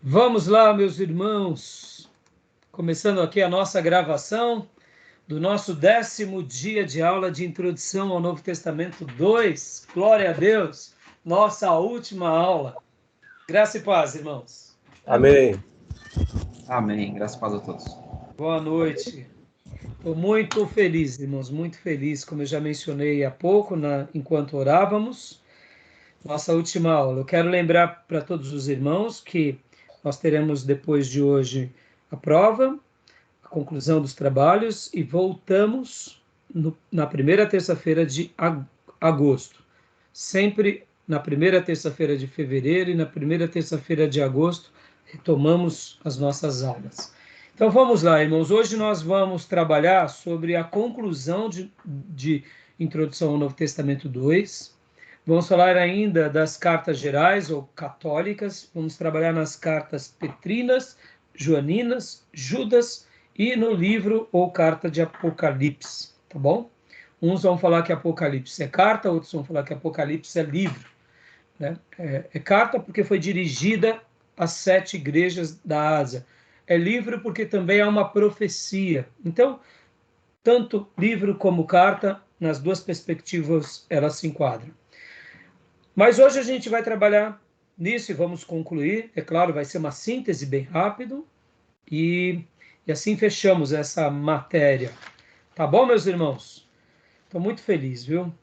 Vamos lá, meus irmãos, começando aqui a nossa gravação do nosso 10º dia de aula de introdução ao Novo Testamento 2. Glória a Deus, nossa última aula. Graça e paz, irmãos. Amém. Amém. Graças a paz a todos. Boa noite. Estou muito feliz, irmãos, muito feliz, como eu já mencionei há pouco, enquanto orávamos, nossa última aula. Eu quero lembrar para todos os irmãos que nós teremos depois de hoje a prova, a conclusão dos trabalhos e voltamos na primeira terça-feira de agosto. Sempre na primeira terça-feira de fevereiro e na primeira terça-feira de agosto retomamos as nossas aulas. Então vamos lá, irmãos. Hoje nós vamos trabalhar sobre a conclusão de Introdução ao Novo Testamento 2. Vamos falar ainda das cartas gerais ou católicas. Vamos trabalhar nas cartas petrinas, joaninas, Judas e no livro ou carta de Apocalipse, tá bom? Uns vão falar que Apocalipse é carta, outros vão falar que Apocalipse é livro, né? É carta porque foi dirigida às 7 igrejas da Ásia. É livro porque também é uma profecia. Então, tanto livro como carta, nas duas perspectivas, elas se enquadram. Mas hoje a gente vai trabalhar nisso e vamos concluir. É claro, vai ser uma síntese bem rápido e assim fechamos essa matéria. Tá bom, meus irmãos? Estou muito feliz, viu?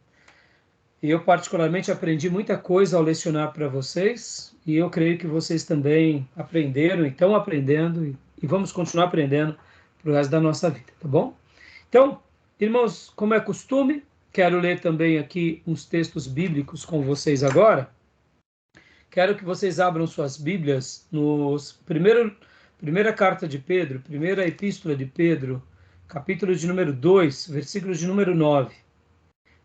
E eu particularmente aprendi muita coisa ao lecionar para vocês e eu creio que vocês também aprenderam e estão aprendendo e vamos continuar aprendendo para o resto da nossa vida, tá bom? Então, irmãos, como é costume, quero ler também aqui uns textos bíblicos com vocês agora. Quero que vocês abram suas Bíblias nos primeira carta de Pedro, primeira epístola de Pedro, capítulo de número 2, versículo de número 9.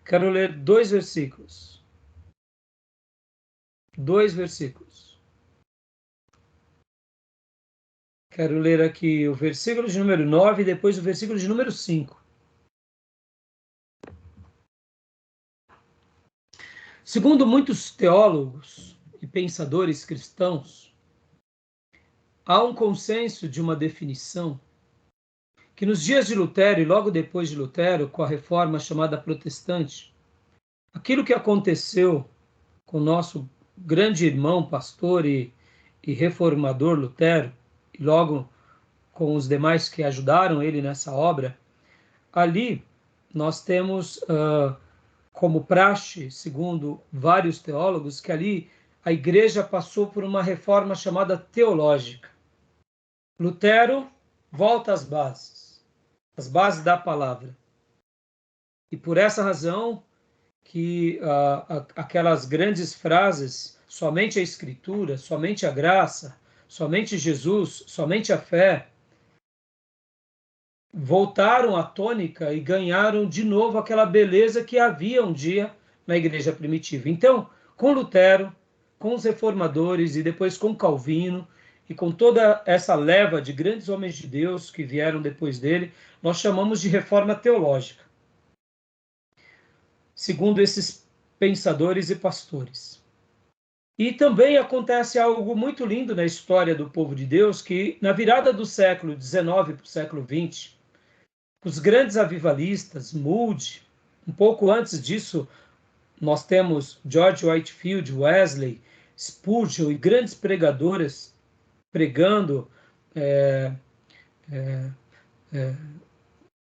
Quero ler 2 versículos. 2 versículos. Quero ler aqui o versículo de número 9 e depois o versículo de número 5. Segundo muitos teólogos e pensadores cristãos, há um consenso de uma definição que nos dias de Lutero e logo depois de Lutero, com a reforma chamada protestante, aquilo que aconteceu com o nosso grande irmão, pastor e reformador Lutero, e logo com os demais que ajudaram ele nessa obra, ali nós temos como praxe, segundo vários teólogos, que ali a igreja passou por uma reforma chamada teológica. Lutero volta às bases da palavra. E por essa razão que aquelas grandes frases, somente a Escritura, somente a graça, somente Jesus, somente a fé, voltaram à tônica e ganharam de novo aquela beleza que havia um dia na igreja primitiva. Então, com Lutero, com os reformadores e depois com Calvino e com toda essa leva de grandes homens de Deus que vieram depois dele, nós chamamos de reforma teológica, segundo esses pensadores e pastores. E também acontece algo muito lindo na história do povo de Deus, que na virada do século XIX para o século XX, os grandes avivalistas, Moody, um pouco antes disso, nós temos George Whitefield, Wesley, Spurgeon e grandes pregadores pregando,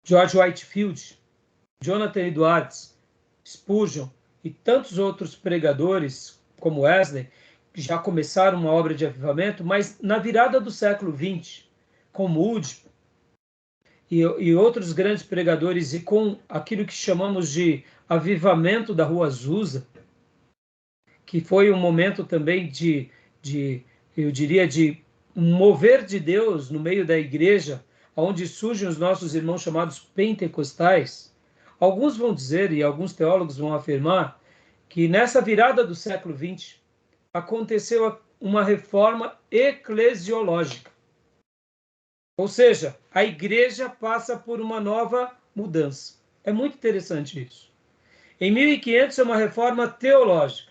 George Whitefield, Jonathan Edwards, Spurgeon e tantos outros pregadores, como Wesley, que já começaram uma obra de avivamento, mas na virada do século XX, com Moody, e outros grandes pregadores, e com aquilo que chamamos de avivamento da Rua Azusa, que foi um momento também eu diria, de um mover de Deus no meio da igreja, onde surgem os nossos irmãos chamados pentecostais. Alguns vão dizer, e alguns teólogos vão afirmar, que nessa virada do século XX aconteceu uma reforma eclesiológica. Ou seja, a igreja passa por uma nova mudança. É muito interessante isso. Em 1500 é uma reforma teológica.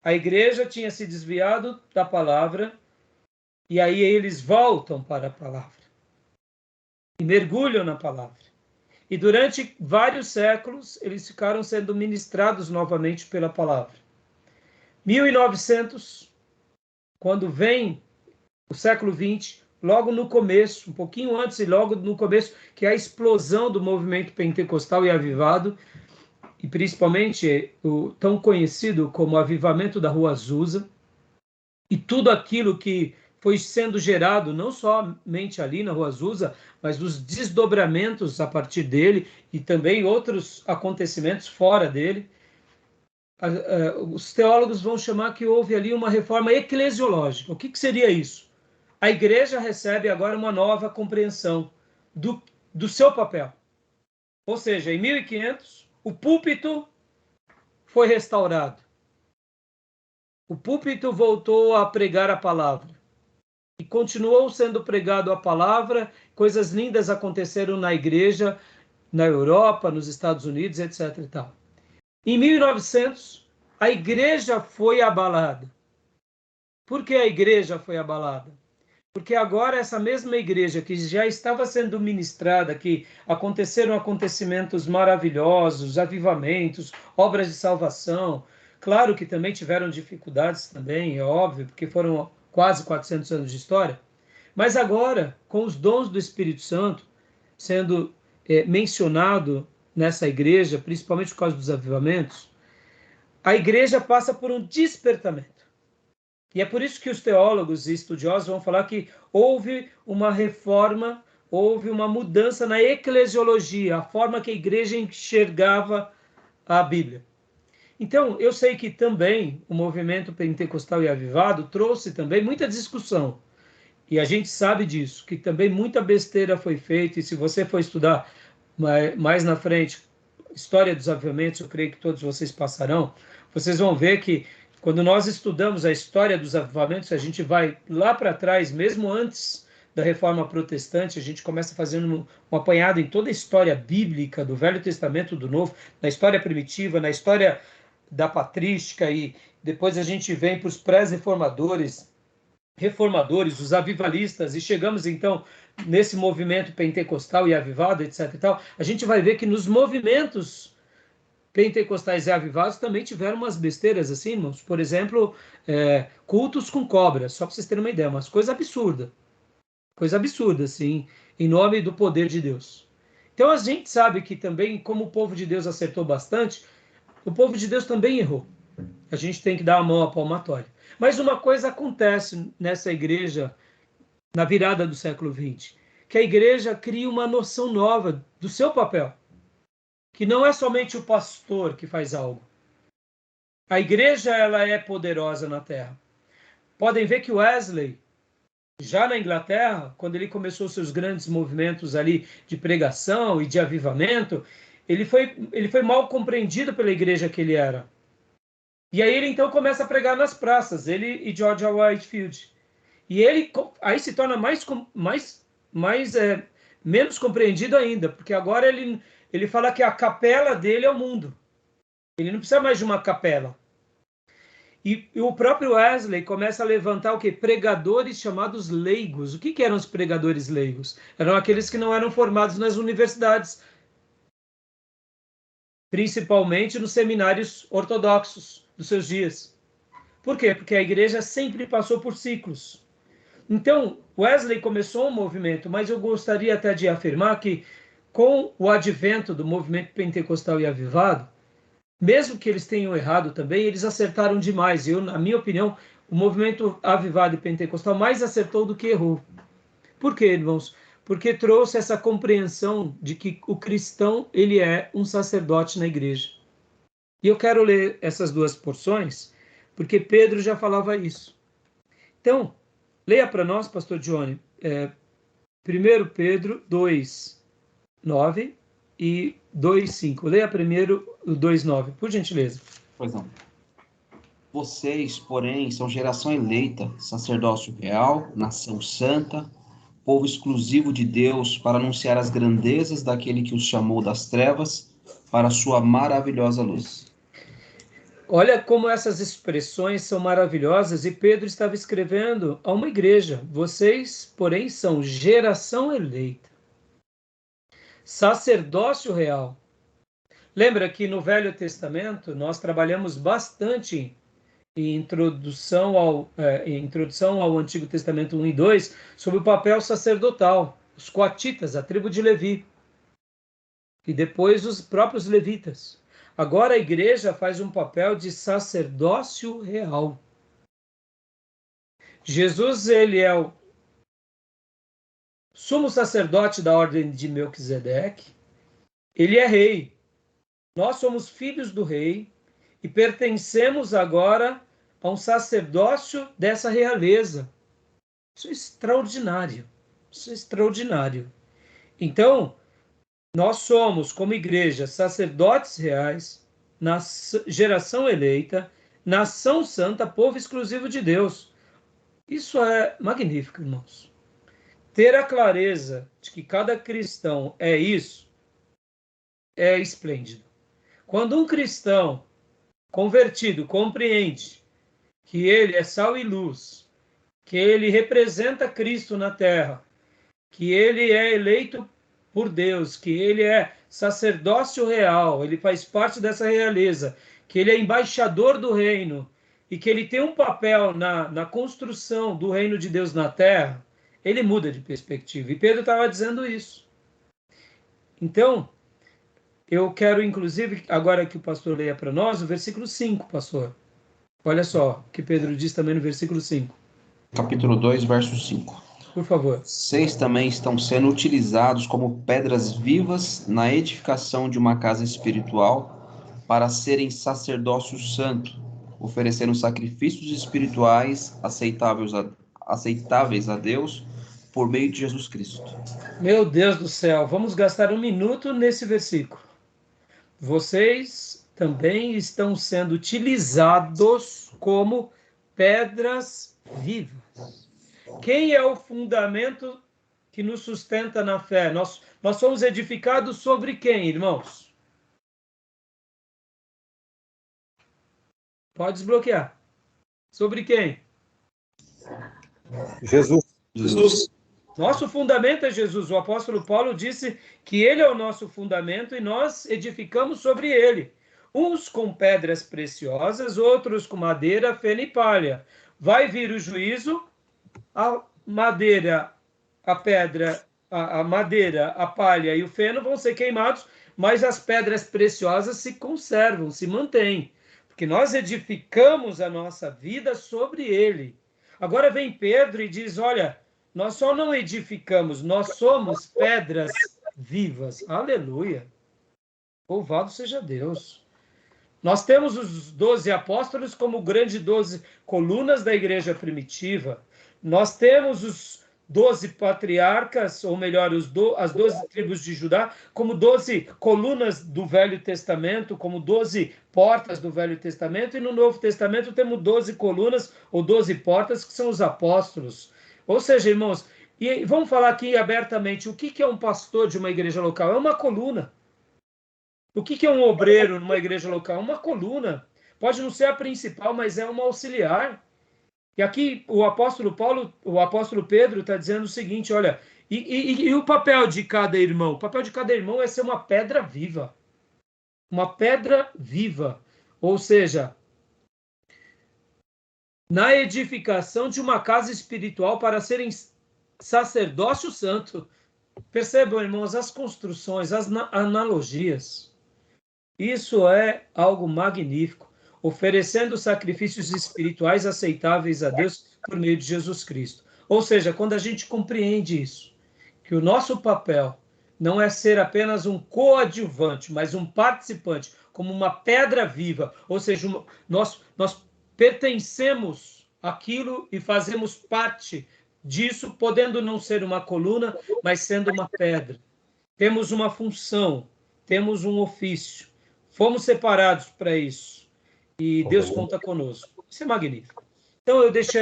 A igreja tinha se desviado da palavra E aí eles voltam para a palavra e mergulham na palavra. E durante vários séculos eles ficaram sendo ministrados novamente pela palavra. 1900, quando vem o século XX, logo no começo, um pouquinho antes e logo no começo, que é a explosão do movimento pentecostal e avivado, e principalmente o tão conhecido como Avivamento da Rua Azusa, e tudo aquilo que foi sendo gerado, não somente ali na Rua Azusa, mas dos desdobramentos a partir dele, e também outros acontecimentos fora dele. Os teólogos vão chamar que houve ali uma reforma eclesiológica. O que seria isso? A igreja recebe agora uma nova compreensão do seu papel. Ou seja, em 1500, o púlpito foi restaurado. O púlpito voltou a pregar a palavra. E continuou sendo pregado a palavra. Coisas lindas aconteceram na igreja, na Europa, nos Estados Unidos, etc. e tal. Em 1900, a igreja foi abalada. Por que a igreja foi abalada? Porque agora essa mesma igreja que já estava sendo ministrada, que aconteceram acontecimentos maravilhosos, avivamentos, obras de salvação, claro que também tiveram dificuldades também, é óbvio, porque foram quase 400 anos de história, mas agora, com os dons do Espírito Santo sendo mencionado nessa igreja, principalmente por causa dos avivamentos, a igreja passa por um despertamento. E é por isso que os teólogos e estudiosos vão falar que houve uma reforma, houve uma mudança na eclesiologia, a forma que a igreja enxergava a Bíblia. Então, eu sei que também o movimento pentecostal e avivado trouxe também muita discussão. E a gente sabe disso, que também muita besteira foi feita, e se você for estudar mais na frente, história dos avivamentos, eu creio que todos vocês passarão, vocês vão ver que quando nós estudamos a história dos avivamentos, a gente vai lá para trás, mesmo antes da Reforma Protestante, a gente começa fazendo um apanhado em toda a história bíblica do Velho Testamento, do Novo, na história primitiva, na história da patrística, e depois a gente vem para os pré-reformadores, os avivalistas, e chegamos então nesse movimento pentecostal e avivado, etc. e tal, a gente vai ver que nos movimentos pentecostais e avivados também tiveram umas besteiras assim, irmãos. Por exemplo, cultos com cobras, só para vocês terem uma ideia, mas coisa absurda, assim, em nome do poder de Deus. Então a gente sabe que também, como o povo de Deus acertou bastante, o povo de Deus também errou. A gente tem que dar a mão à palmatória. Mas uma coisa acontece nessa igreja na virada do século XX, que a igreja cria uma noção nova do seu papel, que não é somente o pastor que faz algo. A igreja, ela é poderosa na terra. Podem ver que Wesley, já na Inglaterra, quando ele começou seus grandes movimentos ali de pregação e de avivamento, ele foi mal compreendido pela igreja que ele era. E aí ele então começa a pregar nas praças, ele e George Whitefield. E ele aí se torna menos compreendido ainda, porque agora ele fala que a capela dele é o mundo. Ele não precisa mais de uma capela. E o próprio Wesley começa a levantar o quê? Pregadores chamados leigos. O que eram os pregadores leigos? Eram aqueles que não eram formados nas universidades, principalmente nos seminários ortodoxos dos seus dias. Por quê? Porque a igreja sempre passou por ciclos. Então, Wesley começou um movimento, mas eu gostaria até de afirmar que, com o advento do movimento pentecostal e avivado, mesmo que eles tenham errado também, eles acertaram demais. Na minha opinião, o movimento avivado e pentecostal mais acertou do que errou. Por quê, irmãos? Porque trouxe essa compreensão de que o cristão, ele é um sacerdote na igreja. E eu quero ler essas duas porções, porque Pedro já falava isso. Então, leia para nós, pastor Johnny, 1 Pedro 2, 9 e 2:5. Leia primeiro o 2:9, por gentileza. Pois não. Vocês, porém, são geração eleita, sacerdócio real, nação santa, povo exclusivo de Deus, para anunciar as grandezas daquele que os chamou das trevas para a sua maravilhosa luz. Olha como essas expressões são maravilhosas, e Pedro estava escrevendo a uma igreja. Vocês, porém, são geração eleita, sacerdócio real. Lembra que no Velho Testamento nós trabalhamos bastante em introdução ao Antigo Testamento 1 e 2 sobre o papel sacerdotal, os coatitas, a tribo de Levi, e depois os próprios levitas. Agora a igreja faz um papel de sacerdócio real. Jesus, ele é o sumo sacerdote da ordem de Melquisedeque, ele é rei. Nós somos filhos do rei e pertencemos agora a um sacerdócio dessa realeza. Isso é extraordinário. Isso é extraordinário. Então, nós somos, como igreja, sacerdotes reais, geração eleita, nação santa, povo exclusivo de Deus. Isso é magnífico, irmãos. Ter a clareza de que cada cristão é isso é esplêndido. Quando um cristão convertido compreende que ele é sal e luz, que ele representa Cristo na terra, que ele é eleito por Deus, que ele é sacerdócio real, ele faz parte dessa realeza, que ele é embaixador do reino e que ele tem um papel na construção do reino de Deus na terra, ele muda de perspectiva. E Pedro estava dizendo isso. Então, eu quero, inclusive, agora que o pastor leia para nós, o versículo 5, pastor. Olha só o que Pedro diz também no versículo 5. Capítulo 2, verso 5. Por favor. Vocês também estão sendo utilizados como pedras vivas na edificação de uma casa espiritual para serem sacerdócio santo, oferecendo sacrifícios espirituais aceitáveis a Deus por meio de Jesus Cristo. Meu Deus do céu, vamos gastar um minuto nesse versículo. Vocês também estão sendo utilizados como pedras vivas. Quem é o fundamento que nos sustenta na fé? Nós somos edificados sobre quem, irmãos? Pode desbloquear. Sobre quem? Jesus. Nosso fundamento é Jesus. O apóstolo Paulo disse que ele é o nosso fundamento e nós edificamos sobre ele. Uns com pedras preciosas, outros com madeira, feno e palha. Vai vir o juízo, a madeira, a pedra, a madeira, a palha e o feno vão ser queimados, mas as pedras preciosas se conservam, se mantêm, porque nós edificamos a nossa vida sobre ele. Agora vem Pedro e diz, olha, nós só não edificamos, nós somos pedras vivas. Aleluia! Louvado seja Deus. Nós temos os 12 apóstolos como grandes 12 colunas da igreja primitiva. Nós temos os 12 patriarcas, ou melhor, as 12 tribos de Judá, como 12 colunas do Velho Testamento, como 12 portas do Velho Testamento, e no Novo Testamento temos 12 colunas, ou 12 portas, que são os apóstolos. Ou seja, irmãos, e vamos falar aqui abertamente, o que é um pastor de uma igreja local? É uma coluna. O que é um obreiro numa igreja local? Uma coluna. Pode não ser a principal, mas é uma auxiliar. E aqui o apóstolo Paulo, o apóstolo Pedro está dizendo o seguinte, olha, e o papel de cada irmão? O papel de cada irmão é ser uma pedra viva. Uma pedra viva. Ou seja, na edificação de uma casa espiritual para serem sacerdócio santo. Percebam, irmãos, as construções, as analogias. Isso é algo magnífico. Oferecendo sacrifícios espirituais aceitáveis a Deus por meio de Jesus Cristo. Ou seja, quando a gente compreende isso, que o nosso papel não é ser apenas um coadjuvante, mas um participante, como uma pedra viva, ou seja, nós pertencemos àquilo e fazemos parte disso, podendo não ser uma coluna, mas sendo uma pedra. Temos uma função, temos um ofício, fomos separados para isso. E Deus conta conosco. Isso é magnífico. Então, eu deixei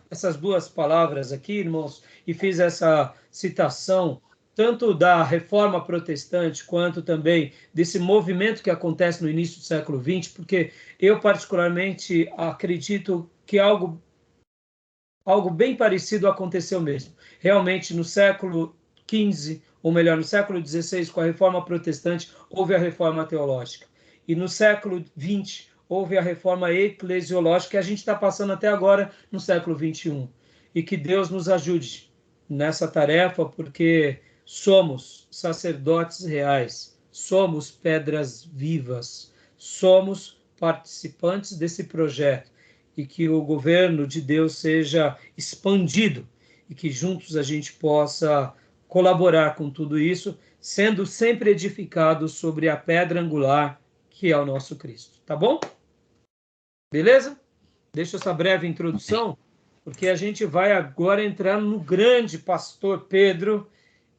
essas duas palavras aqui, irmãos, e fiz essa citação tanto da reforma protestante, quanto também desse movimento que acontece no início do século XX, porque eu particularmente acredito que algo bem parecido aconteceu mesmo. Realmente, no século XV, ou melhor, no século XVI, com a reforma protestante, houve a reforma teológica. E no século XX, houve a reforma eclesiológica, que a gente está passando até agora no século XXI. E que Deus nos ajude nessa tarefa, porque somos sacerdotes reais, somos pedras vivas, somos participantes desse projeto, e que o governo de Deus seja expandido e que juntos a gente possa colaborar com tudo isso, sendo sempre edificados sobre a pedra angular que é o nosso Cristo. Tá bom? Beleza? Deixa essa breve introdução, porque a gente vai agora entrar no grande pastor Pedro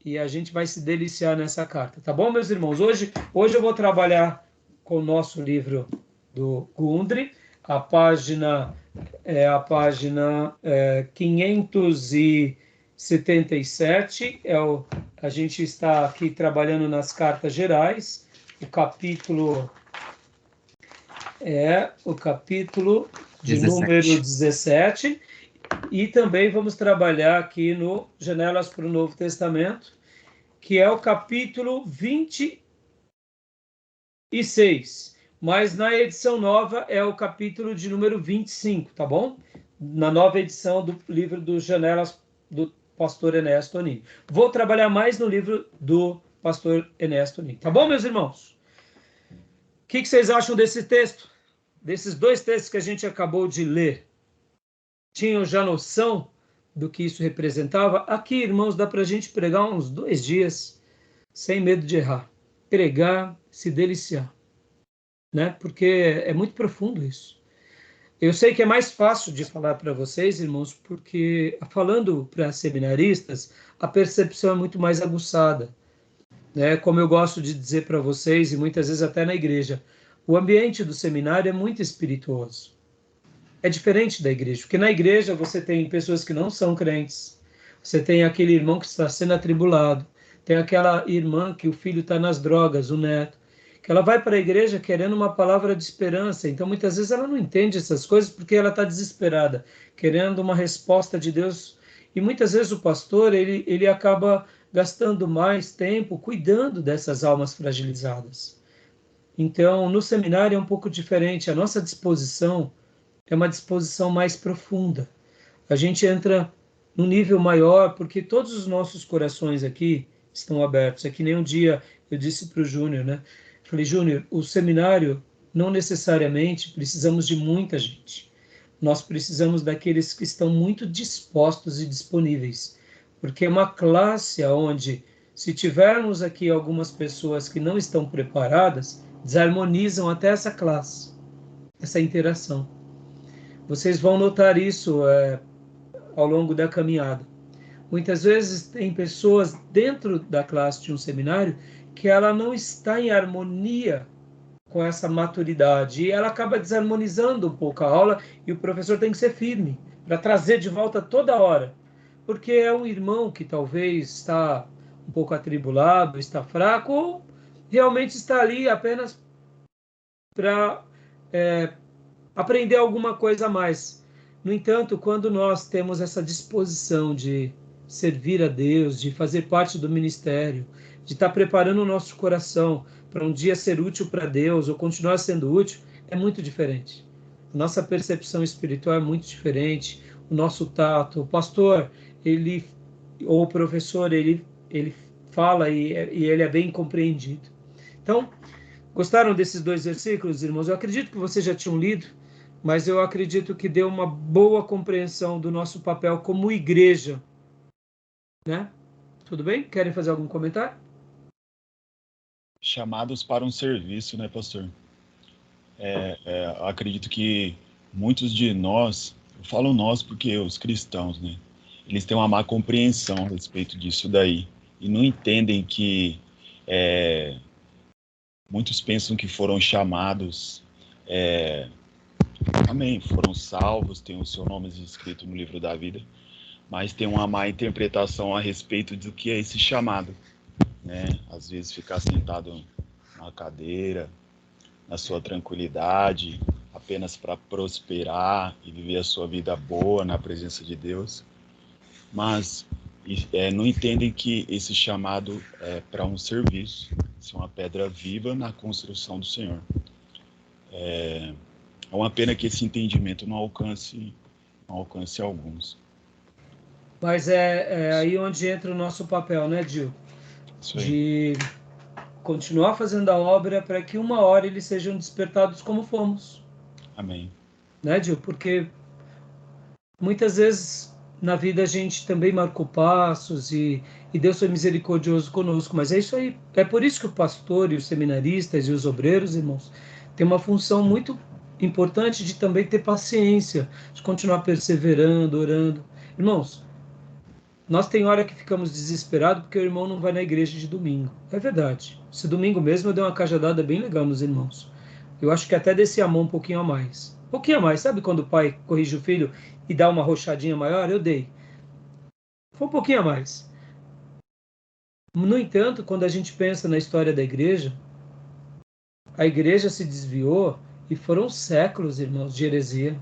e a gente vai se deliciar nessa carta. Tá bom, meus irmãos? Hoje eu vou trabalhar com o nosso livro do Gundry, a página 577, a gente está aqui trabalhando nas cartas gerais, o capítulo de 17. número 17, e também vamos trabalhar aqui no Janelas para o Novo Testamento, que é o capítulo 26. Mas na edição nova é o capítulo de número 25, tá bom? Na nova edição do livro do Janelas do pastor Ernesto Onim. Vou trabalhar mais no livro do pastor Ernesto Onim. Tá bom, meus irmãos? O que vocês acham desse texto? Desses dois textos que a gente acabou de ler? Tinham já noção do que isso representava? Aqui, irmãos, dá para a gente pregar uns 2 dias sem medo de errar. Pregar, se deliciar. Né? Porque é muito profundo isso. Eu sei que é mais fácil de falar para vocês, irmãos, porque falando para seminaristas, a percepção é muito mais aguçada, né? Como eu gosto de dizer para vocês, e muitas vezes até na igreja, o ambiente do seminário é muito espirituoso. É diferente da igreja, porque na igreja você tem pessoas que não são crentes, você tem aquele irmão que está sendo atribulado, tem aquela irmã que o filho está nas drogas, o neto, que ela vai para a igreja querendo uma palavra de esperança. Então, muitas vezes, ela não entende essas coisas porque ela está desesperada, querendo uma resposta de Deus. E muitas vezes o pastor, ele acaba gastando mais tempo cuidando dessas almas fragilizadas. Então, no seminário é um pouco diferente. A nossa disposição é uma disposição mais profunda. A gente entra num nível maior, porque todos os nossos corações aqui estão abertos. É que nem um dia eu disse para o Júnior, né? Falei, Júnior, o seminário não necessariamente precisamos de muita gente. Nós precisamos daqueles que estão muito dispostos e disponíveis. Porque é uma classe onde, se tivermos aqui algumas pessoas que não estão preparadas, desarmonizam até essa classe, essa interação. Vocês vão notar isso ao longo da caminhada. Muitas vezes tem pessoas dentro da classe de um seminário que ela não está em harmonia com essa maturidade e ela acaba desarmonizando um pouco a aula e o professor tem que ser firme para trazer de volta toda hora, porque é um irmão que talvez está um pouco atribulado, está fraco ou realmente está ali apenas para aprender alguma coisa a mais. No entanto, quando nós temos essa disposição de servir a Deus, de fazer parte do ministério, de estar preparando o nosso coração para um dia ser útil para Deus ou continuar sendo útil, é muito diferente. Nossa percepção espiritual é muito diferente, o nosso tato, o pastor, ou o professor, ele fala e ele é bem compreendido. Então, gostaram desses 2 versículos, irmãos? Eu acredito que vocês já tinham lido, mas eu acredito que deu uma boa compreensão do nosso papel como igreja, né? Tudo bem? Querem fazer algum comentário? Chamados para um serviço, né, pastor? Acredito que muitos de nós, eu falo nós porque os cristãos, né? Eles têm uma má compreensão a respeito disso daí e não entendem que muitos pensam que foram chamados, amém, foram salvos, tem o seu nome escrito no livro da vida, mas tem uma má interpretação a respeito do que é esse chamado, né? Às vezes ficar sentado na cadeira, na sua tranquilidade, apenas para prosperar e viver a sua vida boa na presença de Deus, mas não entendem que esse chamado é para um serviço, ser uma pedra viva na construção do Senhor. É uma pena que esse entendimento não alcance alguns. Mas é aí onde entra o nosso papel, né, Gil? De continuar fazendo a obra para que uma hora eles sejam despertados como fomos. Amém. Né, Gil? Porque muitas vezes na vida a gente também marcou passos e Deus foi misericordioso conosco, mas é isso aí. É por isso que o pastor e os seminaristas e os obreiros, irmãos, têm uma função muito importante de também ter paciência, de continuar perseverando, orando. Irmãos, nós tem hora que ficamos desesperados porque o irmão não vai na igreja de domingo. É verdade. Esse domingo mesmo eu dei uma cajadada bem legal nos irmãos. Eu acho que até desci a mão um pouquinho a mais. Um pouquinho a mais. Sabe quando o pai corrige o filho e dá uma roxadinha maior? Eu dei. Foi um pouquinho a mais. No entanto, quando a gente pensa na história da igreja, a igreja se desviou e foram séculos, irmãos, de heresia.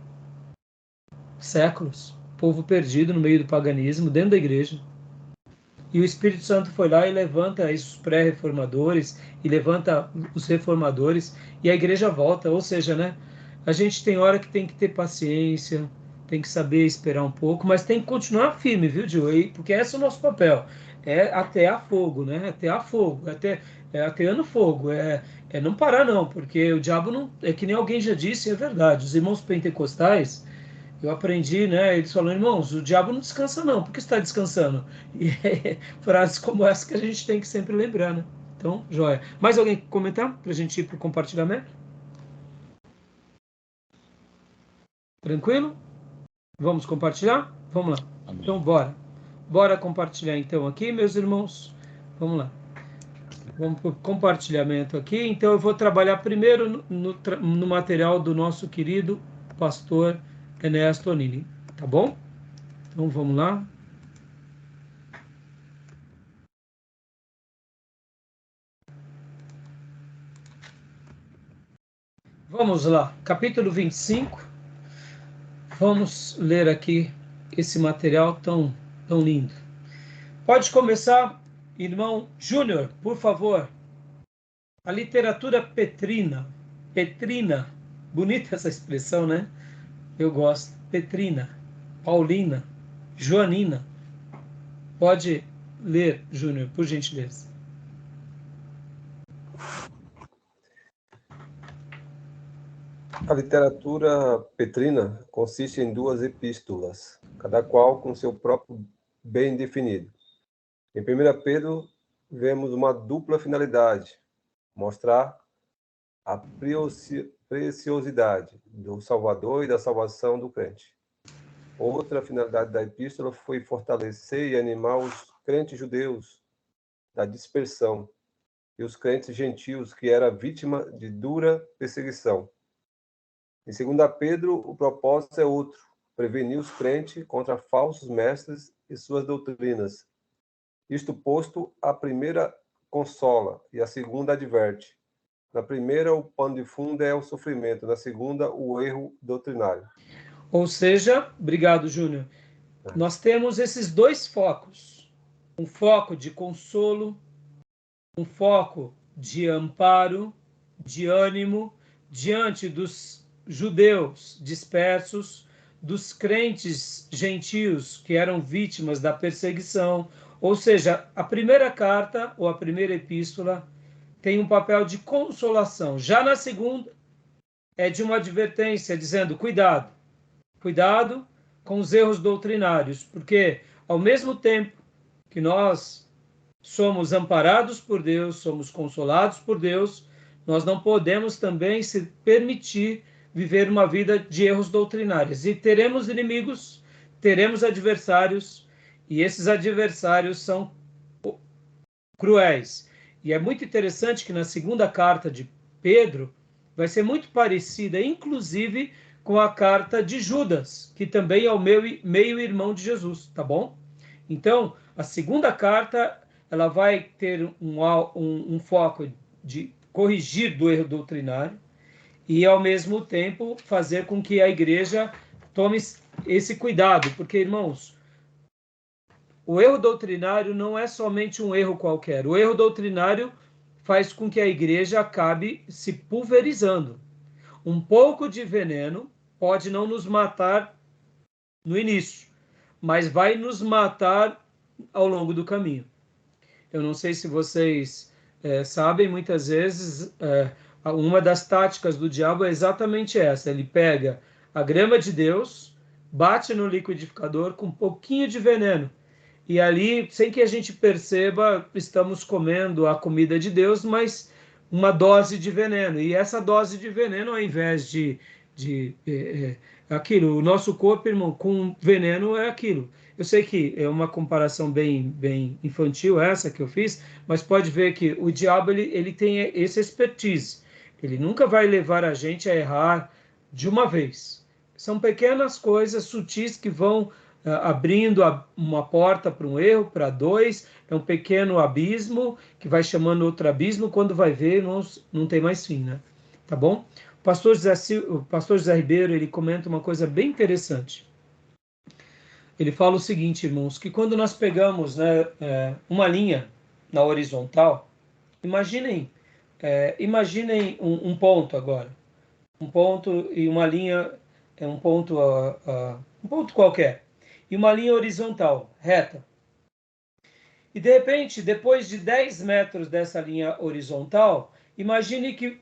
Séculos. Povo perdido no meio do paganismo, dentro da igreja. E o Espírito Santo foi lá e levanta os pré-reformadores e levanta os reformadores e a igreja volta. Ou seja, né? A gente tem hora que tem que ter paciência, tem que saber esperar um pouco, mas tem que continuar firme, viu, Gil? Porque esse é o nosso papel. É até a fogo, né? Até a fogo, até no fogo. É não parar, não, porque o diabo não. É que nem alguém já disse, é verdade. Os irmãos pentecostais. Eu aprendi, né? Eles falam, irmãos, o diabo não descansa não, por que está descansando? E é frases como essa que a gente tem que sempre lembrar, né? Então, joia. Mais alguém comentar para a gente ir para o compartilhamento? Tranquilo? Vamos compartilhar? Vamos lá. Amém. Então, bora. Bora compartilhar então aqui, meus irmãos. Vamos lá. Vamos para o compartilhamento aqui. Então, eu vou trabalhar primeiro no material do nosso querido pastor Ernesto Onini. Tá bom? Então, vamos lá. Vamos lá, capítulo 25. Vamos ler aqui esse material tão lindo. Pode começar, irmão Júnior, por favor. A literatura petrina. Petrina. Bonita essa expressão, né? Eu gosto. Petrina. Paulina. Joanina. Pode ler, Júnior, por gentileza. A literatura petrina consiste em duas epístolas, cada qual com seu próprio bem definido. Em 1 Pedro, vemos uma dupla finalidade: mostrar a preciosidade do Salvador e da salvação do crente. Outra finalidade da epístola foi fortalecer e animar os crentes judeus da dispersão e os crentes gentios que eram vítima de dura perseguição. Em 2 Pedro, o propósito é outro: prevenir os crentes contra falsos mestres e suas doutrinas. Isto posto, a primeira consola e a segunda adverte. Na primeira, o pano de fundo é o sofrimento, na segunda, o erro doutrinário. Ou seja, obrigado, Júnior. Nós temos esses dois focos. Um foco de consolo, um foco de amparo, de ânimo, diante dos judeus dispersos, dos crentes gentios que eram vítimas da perseguição. Ou seja, a primeira carta, ou a primeira epístola, tem um papel de consolação. Já na segunda, é de uma advertência, dizendo, cuidado com os erros doutrinários, porque ao mesmo tempo que nós somos amparados por Deus, somos consolados por Deus, nós não podemos também se permitir viver uma vida de erros doutrinários. E teremos inimigos, teremos adversários, e esses adversários são cruéis. E é muito interessante que na segunda carta de Pedro vai ser muito parecida, inclusive, com a carta de Judas, que também é o meio-irmão de Jesus, tá bom? Então, a segunda carta, ela vai ter um foco de corrigir do erro doutrinário e, ao mesmo tempo, fazer com que a igreja tome esse cuidado, porque, irmãos, o erro doutrinário não é somente um erro qualquer. O erro doutrinário faz com que a igreja acabe se pulverizando. Um pouco de veneno pode não nos matar no início, mas vai nos matar ao longo do caminho. Eu não sei se vocês sabem, muitas vezes, uma das táticas do diabo é exatamente essa. Ele pega a grama de Deus, bate no liquidificador com um pouquinho de veneno. E ali, sem que a gente perceba, estamos comendo a comida de Deus, mas uma dose de veneno. E essa dose de veneno, ao invés de aquilo, o nosso corpo, irmão, com veneno é aquilo. Eu sei que é uma comparação bem infantil essa que eu fiz, mas pode ver que o diabo ele tem esse expertise. Ele nunca vai levar a gente a errar de uma vez. São pequenas coisas sutis que vão abrindo uma porta para um erro, para dois, é um pequeno abismo que vai chamando outro abismo, quando vai ver não tem mais fim, né? Tá bom? O pastor José Ribeiro, ele comenta uma coisa bem interessante. Ele fala o seguinte, irmãos, que quando nós pegamos, né, uma linha na horizontal, imaginem um ponto agora, um ponto e uma linha, um ponto qualquer, e uma linha horizontal, reta. E de repente, depois de 10 metros dessa linha horizontal, imagine que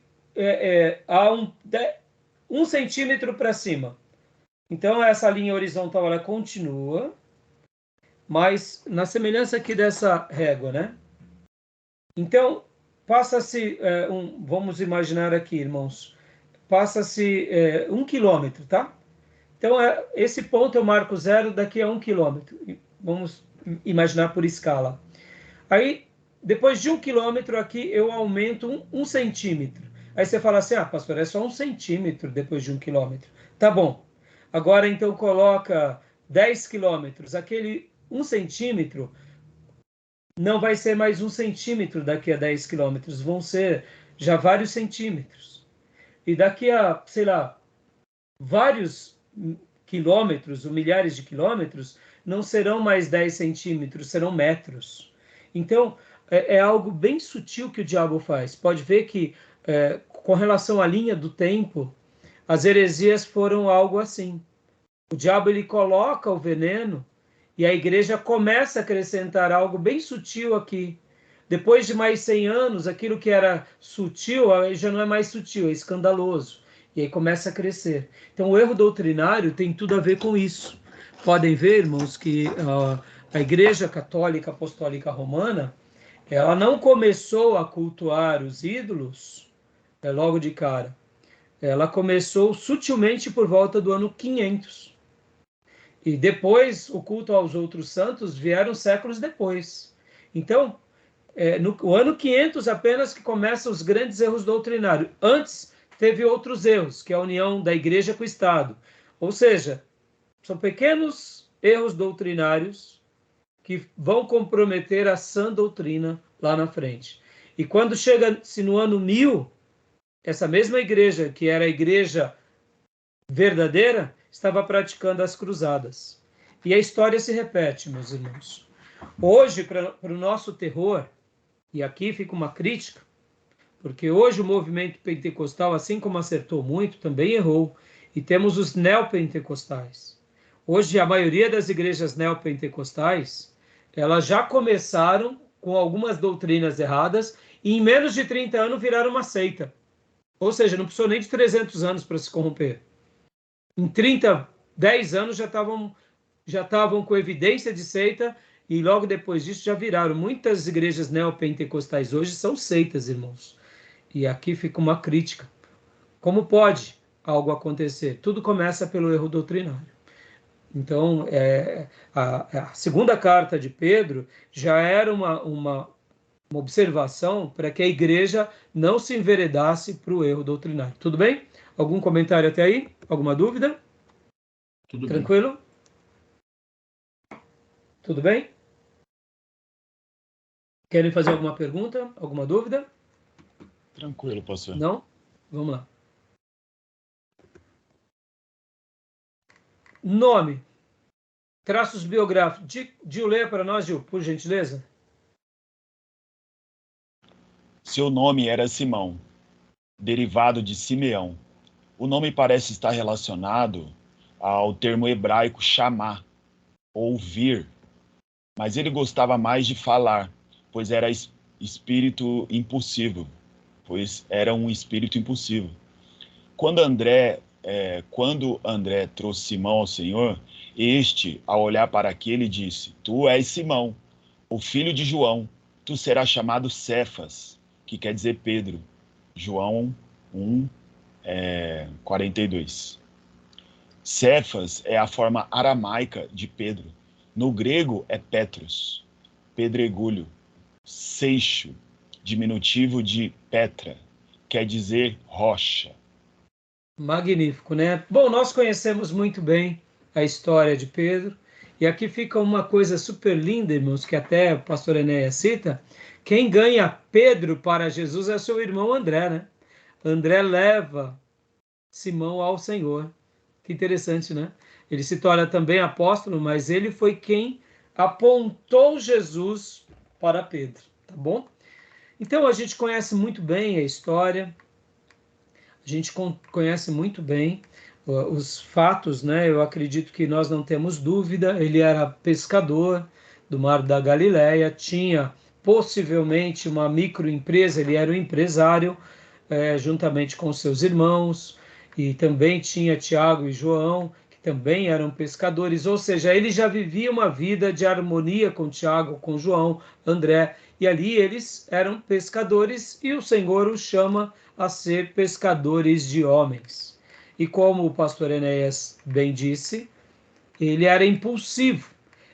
há 1 centímetro para cima. Então, essa linha horizontal ela continua, mas na semelhança aqui dessa régua, né? Então, passa-se, vamos imaginar aqui, irmãos, passa-se 1 quilômetro, tá? Então, esse ponto eu marco 0 daqui a 1 quilômetro. Vamos imaginar por escala. Aí, depois de 1 quilômetro aqui, eu aumento 1 centímetro. Aí você fala assim, pastor, é só 1 centímetro depois de 1 quilômetro. Tá bom. Agora, então, coloca 10 quilômetros. Aquele 1 centímetro não vai ser mais 1 centímetro daqui a 10 quilômetros. Vão ser já vários centímetros. E daqui a, sei lá, vários quilômetros, ou milhares de quilômetros, não serão mais 10 centímetros, serão metros. Então, é algo bem sutil que o diabo faz. Pode ver que, com relação à linha do tempo, as heresias foram algo assim. O diabo ele coloca o veneno e a igreja começa a acrescentar algo bem sutil aqui. Depois de mais 100 anos, aquilo que era sutil já não é mais sutil, é escandaloso. E aí começa a crescer. Então, o erro doutrinário tem tudo a ver com isso. Podem ver, irmãos, que a Igreja Católica Apostólica Romana, ela não começou a cultuar os ídolos logo de cara. Ela começou sutilmente por volta do ano 500. E depois, o culto aos outros santos vieram séculos depois. Então, no ano 500 apenas que começam os grandes erros doutrinários. Antes, teve outros erros, que é a união da igreja com o Estado. Ou seja, são pequenos erros doutrinários que vão comprometer a sã doutrina lá na frente. E quando chega-se no ano 1000, essa mesma igreja, que era a igreja verdadeira, estava praticando as cruzadas. E a história se repete, meus irmãos. Hoje, para o nosso terror, e aqui fica uma crítica, porque hoje o movimento pentecostal, assim como acertou muito, também errou. E temos os neopentecostais. Hoje, a maioria das igrejas neopentecostais, elas já começaram com algumas doutrinas erradas e em menos de 30 anos viraram uma seita. Ou seja, não precisou nem de 300 anos para se corromper. Em 10 anos já estavam com evidência de seita e logo depois disso já viraram. Muitas igrejas neopentecostais hoje são seitas, irmãos. E aqui fica uma crítica. Como pode algo acontecer? Tudo começa pelo erro doutrinário. Então, a segunda carta de Pedro já era uma observação para que a igreja não se enveredasse para o erro doutrinário. Tudo bem? Algum comentário até aí? Alguma dúvida? Tudo bem. Tranquilo? Tudo bem? Querem fazer alguma pergunta? Alguma dúvida? Tranquilo, pastor. Não? Vamos lá. Nome. Traços biográficos. Gil, lê para nós, Gil, por gentileza. Seu nome era Simão, derivado de Simeão. O nome parece estar relacionado ao termo hebraico chamar, ouvir, mas ele gostava mais de falar, pois era espírito impulsivo, Quando André trouxe Simão ao Senhor, este, ao olhar para aquele, disse: Tu és Simão, o filho de João, tu serás chamado Cefas, que quer dizer Pedro. João 1, 42. Cefas é a forma aramaica de Pedro. No grego é Petros, pedregulho, seixo, diminutivo de Petra, quer dizer rocha. Magnífico, né? Bom, nós conhecemos muito bem a história de Pedro, e aqui fica uma coisa super linda, irmãos, que até o pastor Enéas cita. Quem ganha Pedro para Jesus é seu irmão André, né? André leva Simão ao Senhor. Que interessante, né? Ele se torna também apóstolo, mas ele foi quem apontou Jesus para Pedro, tá bom? Então a gente conhece muito bem a história, a gente conhece muito bem os fatos, né? Eu acredito que nós não temos dúvida. Ele era pescador do Mar da Galileia, tinha possivelmente uma microempresa, ele era um empresário, juntamente com seus irmãos, e também tinha Tiago e João, que também eram pescadores, ou seja, ele já vivia uma vida de harmonia com Tiago, com João, André, e ali eles eram pescadores, e o Senhor os chama a ser pescadores de homens. E como o pastor Enéas bem disse, ele era impulsivo.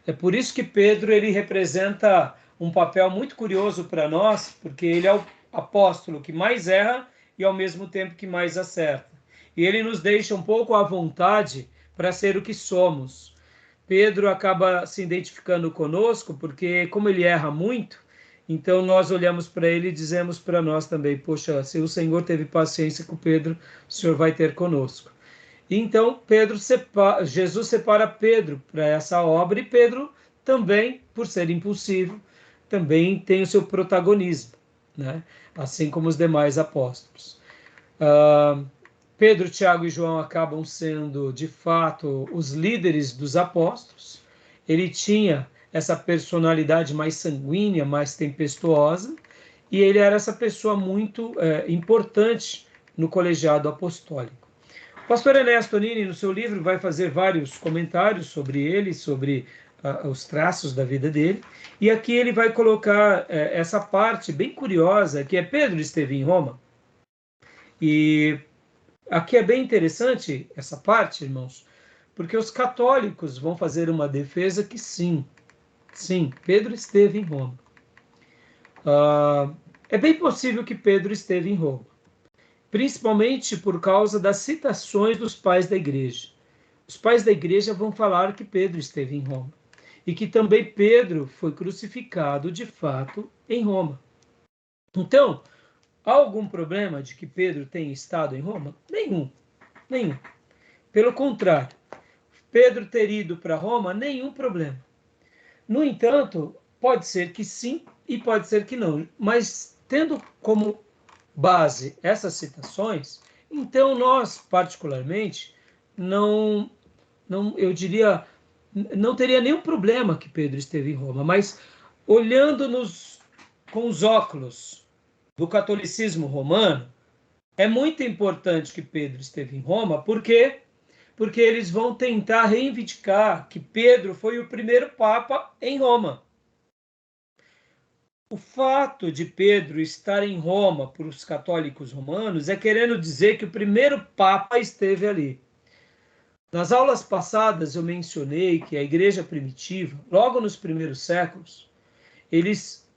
É por isso que Pedro ele representa um papel muito curioso para nós, porque ele é o apóstolo que mais erra e ao mesmo tempo que mais acerta. E ele nos deixa um pouco à vontade para ser o que somos. Pedro acaba se identificando conosco porque, como ele erra muito, então nós olhamos para ele e dizemos para nós também: poxa, se o Senhor teve paciência com Pedro, o Senhor vai ter conosco. Então Jesus separa Pedro para essa obra, e Pedro também, por ser impulsivo, também tem o seu protagonismo, né? Assim como os demais apóstolos. Pedro, Tiago e João acabam sendo, de fato, os líderes dos apóstolos. Ele tinha essa personalidade mais sanguínea, mais tempestuosa, e ele era essa pessoa muito importante no colegiado apostólico. O pastor Enéas Tonini, no seu livro, vai fazer vários comentários sobre ele, sobre os traços da vida dele, e aqui ele vai colocar essa parte bem curiosa, que é Pedro esteve em Roma. E aqui é bem interessante essa parte, irmãos, porque os católicos vão fazer uma defesa que sim, Pedro esteve em Roma. É bem possível que Pedro esteve em Roma, principalmente por causa das citações dos pais da igreja. Os pais da igreja vão falar que Pedro esteve em Roma e que também Pedro foi crucificado de fato em Roma. Então, há algum problema de que Pedro tenha estado em Roma? Nenhum. Pelo contrário, Pedro ter ido para Roma, nenhum problema. No entanto, pode ser que sim e pode ser que não. Mas tendo como base essas citações, então nós, particularmente, eu diria, não teria nenhum problema que Pedro esteve em Roma, mas olhando-nos com os óculos do catolicismo romano, é muito importante que Pedro esteve em Roma, porque eles vão tentar reivindicar que Pedro foi o primeiro papa em Roma. O fato de Pedro estar em Roma para os católicos romanos é querendo dizer que o primeiro papa esteve ali. Nas aulas passadas eu mencionei que a igreja primitiva, logo nos primeiros séculos, eles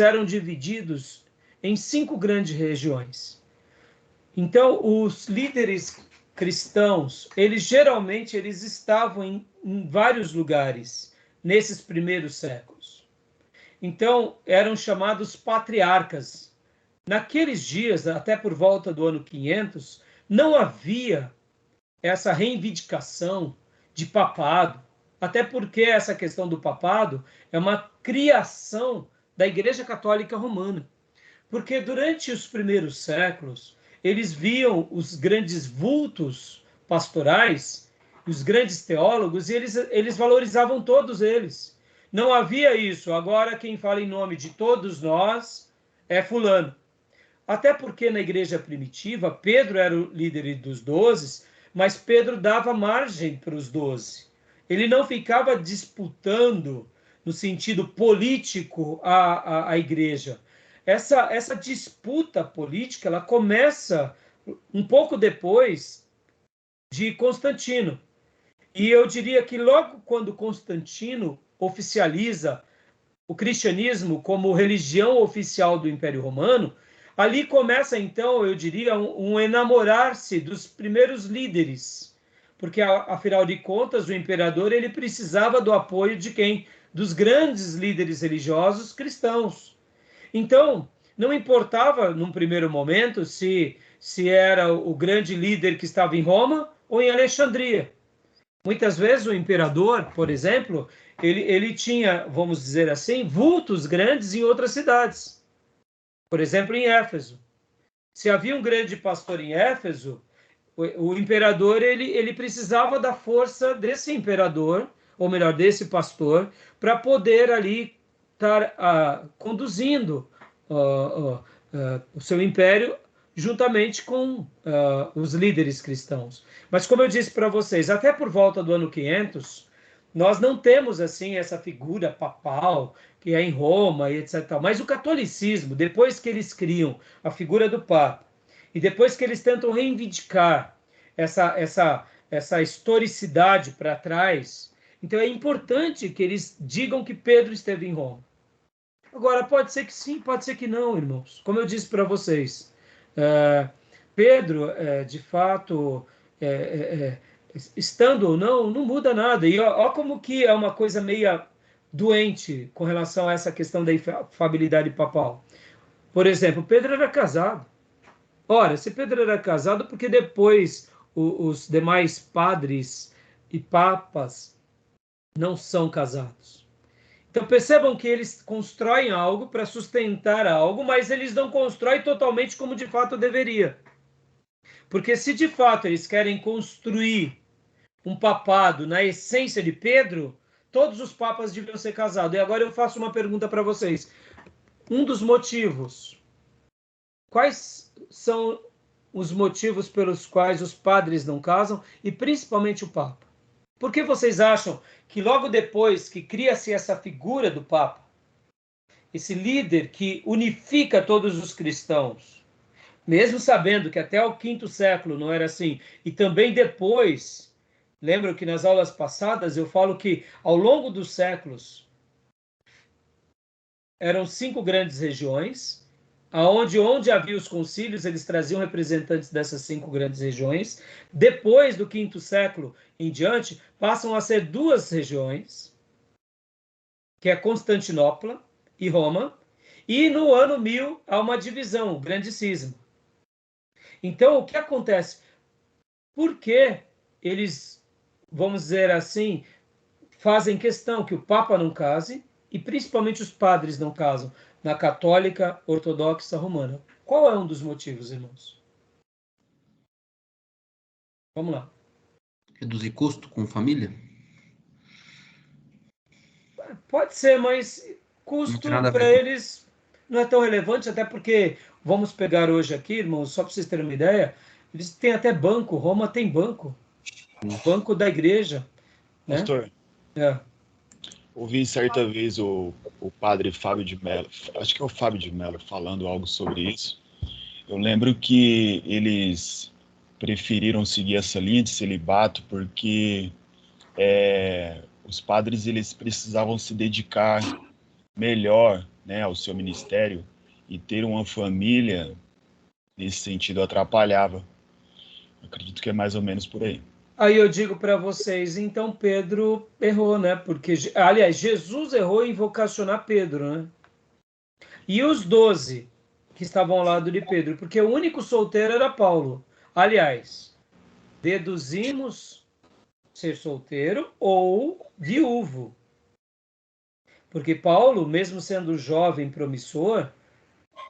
eram divididos em 5 grandes regiões. Então, os líderes cristãos, eles estavam em vários lugares nesses primeiros séculos. Então, eram chamados patriarcas. Naqueles dias, até por volta do ano 500, não havia essa reivindicação de papado, até porque essa questão do papado é uma criação da Igreja Católica Romana. Porque durante os primeiros séculos, eles viam os grandes vultos pastorais, os grandes teólogos, e eles valorizavam todos eles. Não havia isso. Agora quem fala em nome de todos nós é fulano. Até porque na igreja primitiva, Pedro era o líder dos 12, mas Pedro dava margem para os 12. Ele não ficava disputando, no sentido político, a igreja. Essa disputa política ela começa um pouco depois de Constantino. E eu diria que logo quando Constantino oficializa o cristianismo como religião oficial do Império Romano, ali começa, então, eu diria, um enamorar-se dos primeiros líderes. Porque, afinal de contas, o imperador ele precisava do apoio de quem? Dos grandes líderes religiosos cristãos. Então, não importava, num primeiro momento, se era o grande líder que estava em Roma ou em Alexandria. Muitas vezes o imperador, por exemplo, ele tinha, vamos dizer assim, vultos grandes em outras cidades. Por exemplo, em Éfeso. Se havia um grande pastor em Éfeso, o imperador ele precisava da força desse imperador, ou melhor, desse pastor, para poder ali estar conduzindo o seu império juntamente com os líderes cristãos. Mas como eu disse para vocês, até por volta do ano 500, nós não temos assim essa figura papal que é em Roma e etc. Mas o catolicismo, depois que eles criam a figura do Papa e depois que eles tentam reivindicar essa historicidade para trás, então é importante que eles digam que Pedro esteve em Roma. Agora, pode ser que sim, pode ser que não, irmãos. Como eu disse para vocês, Pedro, de fato, estando ou não, não muda nada. E ó como que é uma coisa meio doente com relação a essa questão da infabilidade papal. Por exemplo, Pedro era casado. Ora, se Pedro era casado, porque depois os demais padres e papas não são casados? Então percebam que eles constroem algo para sustentar algo, mas eles não constroem totalmente como de fato deveria. Porque se de fato eles querem construir um papado na essência de Pedro, todos os papas deviam ser casados. E agora eu faço uma pergunta para vocês. Um dos motivos, quais são os motivos pelos quais os padres não casam e principalmente o Papa? Por que vocês acham que logo depois que cria-se essa figura do Papa, esse líder que unifica todos os cristãos, mesmo sabendo que até o quinto século não era assim, e também depois, lembro que nas aulas passadas eu falo que ao longo dos séculos eram 5 grandes regiões, onde havia os concílios, eles traziam representantes dessas 5 grandes regiões. Depois do quinto século em diante, passam a ser 2 regiões, que é Constantinopla e Roma, e no ano 1000 há uma divisão, o Grande Cisma. Então, o que acontece? Por que eles, vamos dizer assim, fazem questão que o Papa não case e principalmente os padres não casam na católica ortodoxa romana? Qual é um dos motivos, irmãos? Vamos lá. Reduzir custo com família? Pode ser, mas custo para eles não é tão relevante, até porque, vamos pegar hoje aqui, irmãos, só para vocês terem uma ideia, eles têm até banco, Roma tem banco, banco da igreja. Né? Pastor, ouvi certa vez o padre Fábio de Mello, acho que é o Fábio de Mello, falando algo sobre isso. Eu lembro que eles preferiram seguir essa linha de celibato porque os padres eles precisavam se dedicar melhor, né, ao seu ministério e ter uma família, nesse sentido, atrapalhava. Acredito que é mais ou menos por aí. Aí eu digo para vocês, então Pedro errou, né? Porque, aliás, Jesus errou em vocacionar Pedro, né? E os 12 que estavam ao lado de Pedro, porque o único solteiro era Paulo. Aliás, deduzimos ser solteiro ou viúvo. Porque Paulo, mesmo sendo jovem promissor,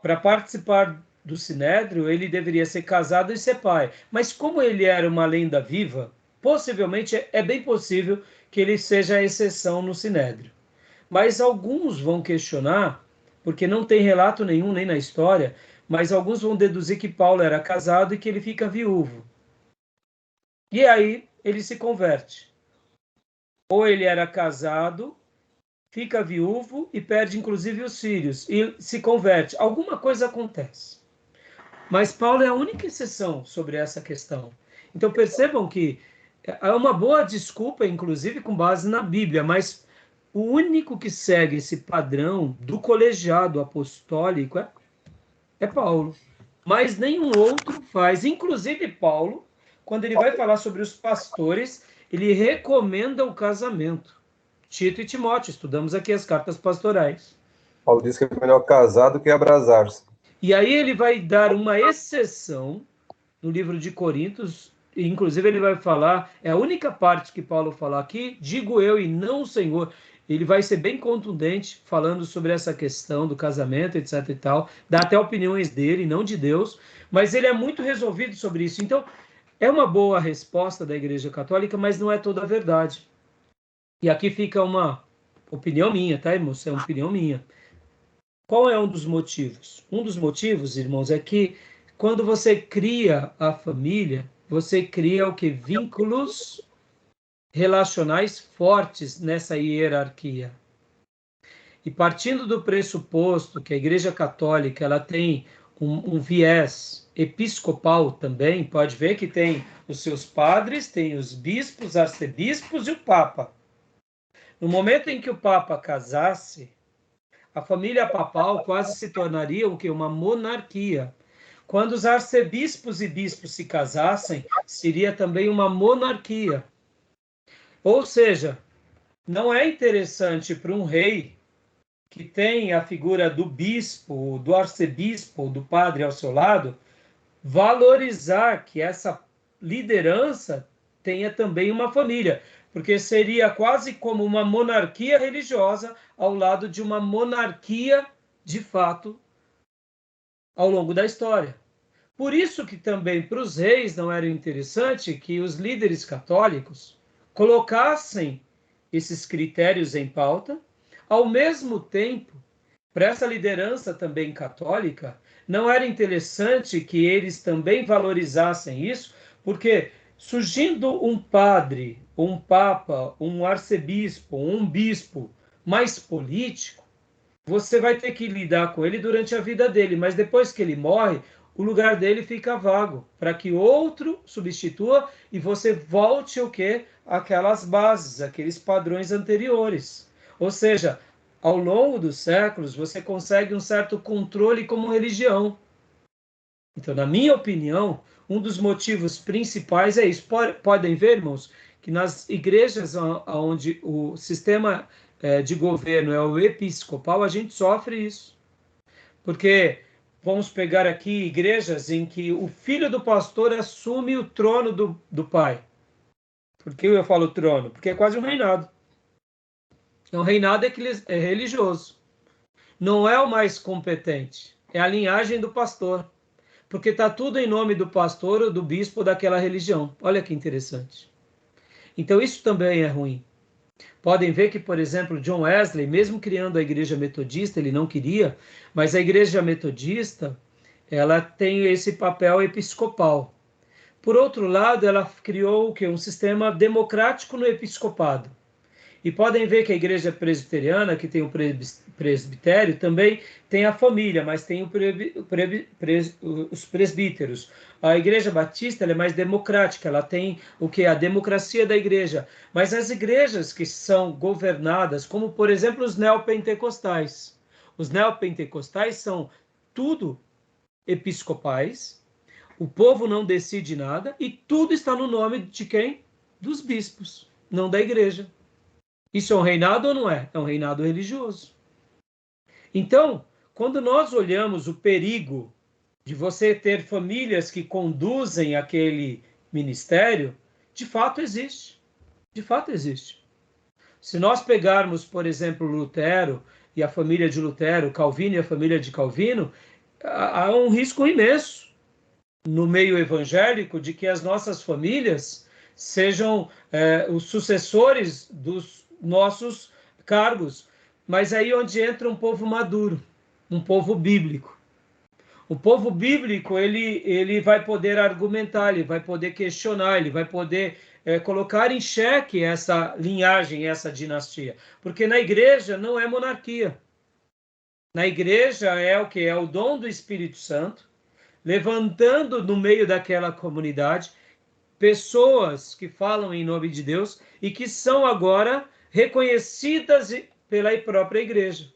para participar do Sinédrio, ele deveria ser casado e ser pai. Mas como ele era uma lenda viva, possivelmente é bem possível que ele seja a exceção no Sinédrio. Mas alguns vão questionar, porque não tem relato nenhum nem na história, mas alguns vão deduzir que Paulo era casado e que ele fica viúvo. E aí ele se converte. Ou ele era casado, fica viúvo e perde inclusive os filhos e se converte. Alguma coisa acontece. Mas Paulo é a única exceção sobre essa questão. Então percebam que é uma boa desculpa, inclusive com base na Bíblia, mas o único que segue esse padrão do colegiado apostólico é Paulo. Mas nenhum outro faz. Inclusive Paulo, quando ele vai falar sobre os pastores, ele recomenda o casamento. Tito e Timóteo, estudamos aqui as cartas pastorais. Paulo diz que é melhor casar do que abrasar-se. E aí ele vai dar uma exceção no livro de Coríntios, e inclusive ele vai falar, é a única parte que Paulo fala aqui, digo eu e não o Senhor. Ele vai ser bem contundente falando sobre essa questão do casamento, etc e tal, dá até opiniões dele, não de Deus, mas ele é muito resolvido sobre isso. Então, é uma boa resposta da Igreja Católica, mas não é toda a verdade. E aqui fica uma opinião minha, tá, irmãos? É uma opinião minha. Qual é um dos motivos? Um dos motivos, irmãos, é que quando você cria a família, você cria o que? Vínculos relacionais fortes nessa hierarquia. E partindo do pressuposto que a Igreja Católica ela tem um viés episcopal também, pode ver que tem os seus padres, tem os bispos, arcebispos e o Papa. No momento em que o Papa casasse, a família papal quase se tornaria o que? Uma monarquia. Quando os arcebispos e bispos se casassem, seria também uma monarquia. Ou seja, não é interessante para um rei que tem a figura do bispo, do arcebispo, do padre ao seu lado, valorizar que essa liderança tenha também uma família, porque seria quase como uma monarquia religiosa ao lado de uma monarquia de fato ao longo da história. Por isso que também para os reis não era interessante que os líderes católicos colocassem esses critérios em pauta, ao mesmo tempo, para essa liderança também católica, não era interessante que eles também valorizassem isso, porque surgindo um padre, um papa, um arcebispo, um bispo mais político, você vai ter que lidar com ele durante a vida dele, mas depois que ele morre, o lugar dele fica vago, para que outro substitua e você volte o quê? Aquelas bases, aqueles padrões anteriores. Ou seja, ao longo dos séculos, você consegue um certo controle como religião. Então, na minha opinião, um dos motivos principais é isso. Podem ver, irmãos, que nas igrejas onde o sistema de governo é o episcopal, a gente sofre isso. Porque vamos pegar aqui igrejas em que o filho do pastor assume o trono do pai. Por que eu falo trono? Porque é quase um reinado. Um reinado é religioso. Não é o mais competente. É a linhagem do pastor. Porque está tudo em nome do pastor ou do bispo daquela religião. Olha que interessante. Então isso também é ruim. Podem ver que, por exemplo, John Wesley, mesmo criando a igreja metodista, ele não queria, mas a igreja metodista, ela tem esse papel episcopal. Por outro lado, ela criou o quê? Um sistema democrático no episcopado. E podem ver que a igreja presbiteriana, que tem o presbitério, também tem a família, mas tem os presbíteros. A igreja batista ela é mais democrática, ela tem o que? A democracia da igreja. Mas as igrejas que são governadas, como por exemplo os neopentecostais. Os neopentecostais são tudo episcopais, O povo não decide nada e tudo está no nome de quem? Dos bispos, não da igreja. Isso é um reinado ou não é? É um reinado religioso. Então, quando nós olhamos o perigo de você ter famílias que conduzem aquele ministério, de fato existe. De fato existe. Se nós pegarmos, por exemplo, Lutero e a família de Lutero, Calvino e a família de Calvino, há um risco imenso no meio evangélico de que as nossas famílias sejam os sucessores dos nossos cargos. Mas aí onde entra um povo maduro, um povo bíblico. O povo bíblico, ele vai poder argumentar, ele vai poder questionar, ele vai poder colocar em xeque essa linhagem, essa dinastia. Porque na igreja não é monarquia. Na igreja é o que? É o dom do Espírito Santo, levantando no meio daquela comunidade pessoas que falam em nome de Deus e que são agora reconhecidas pela própria igreja.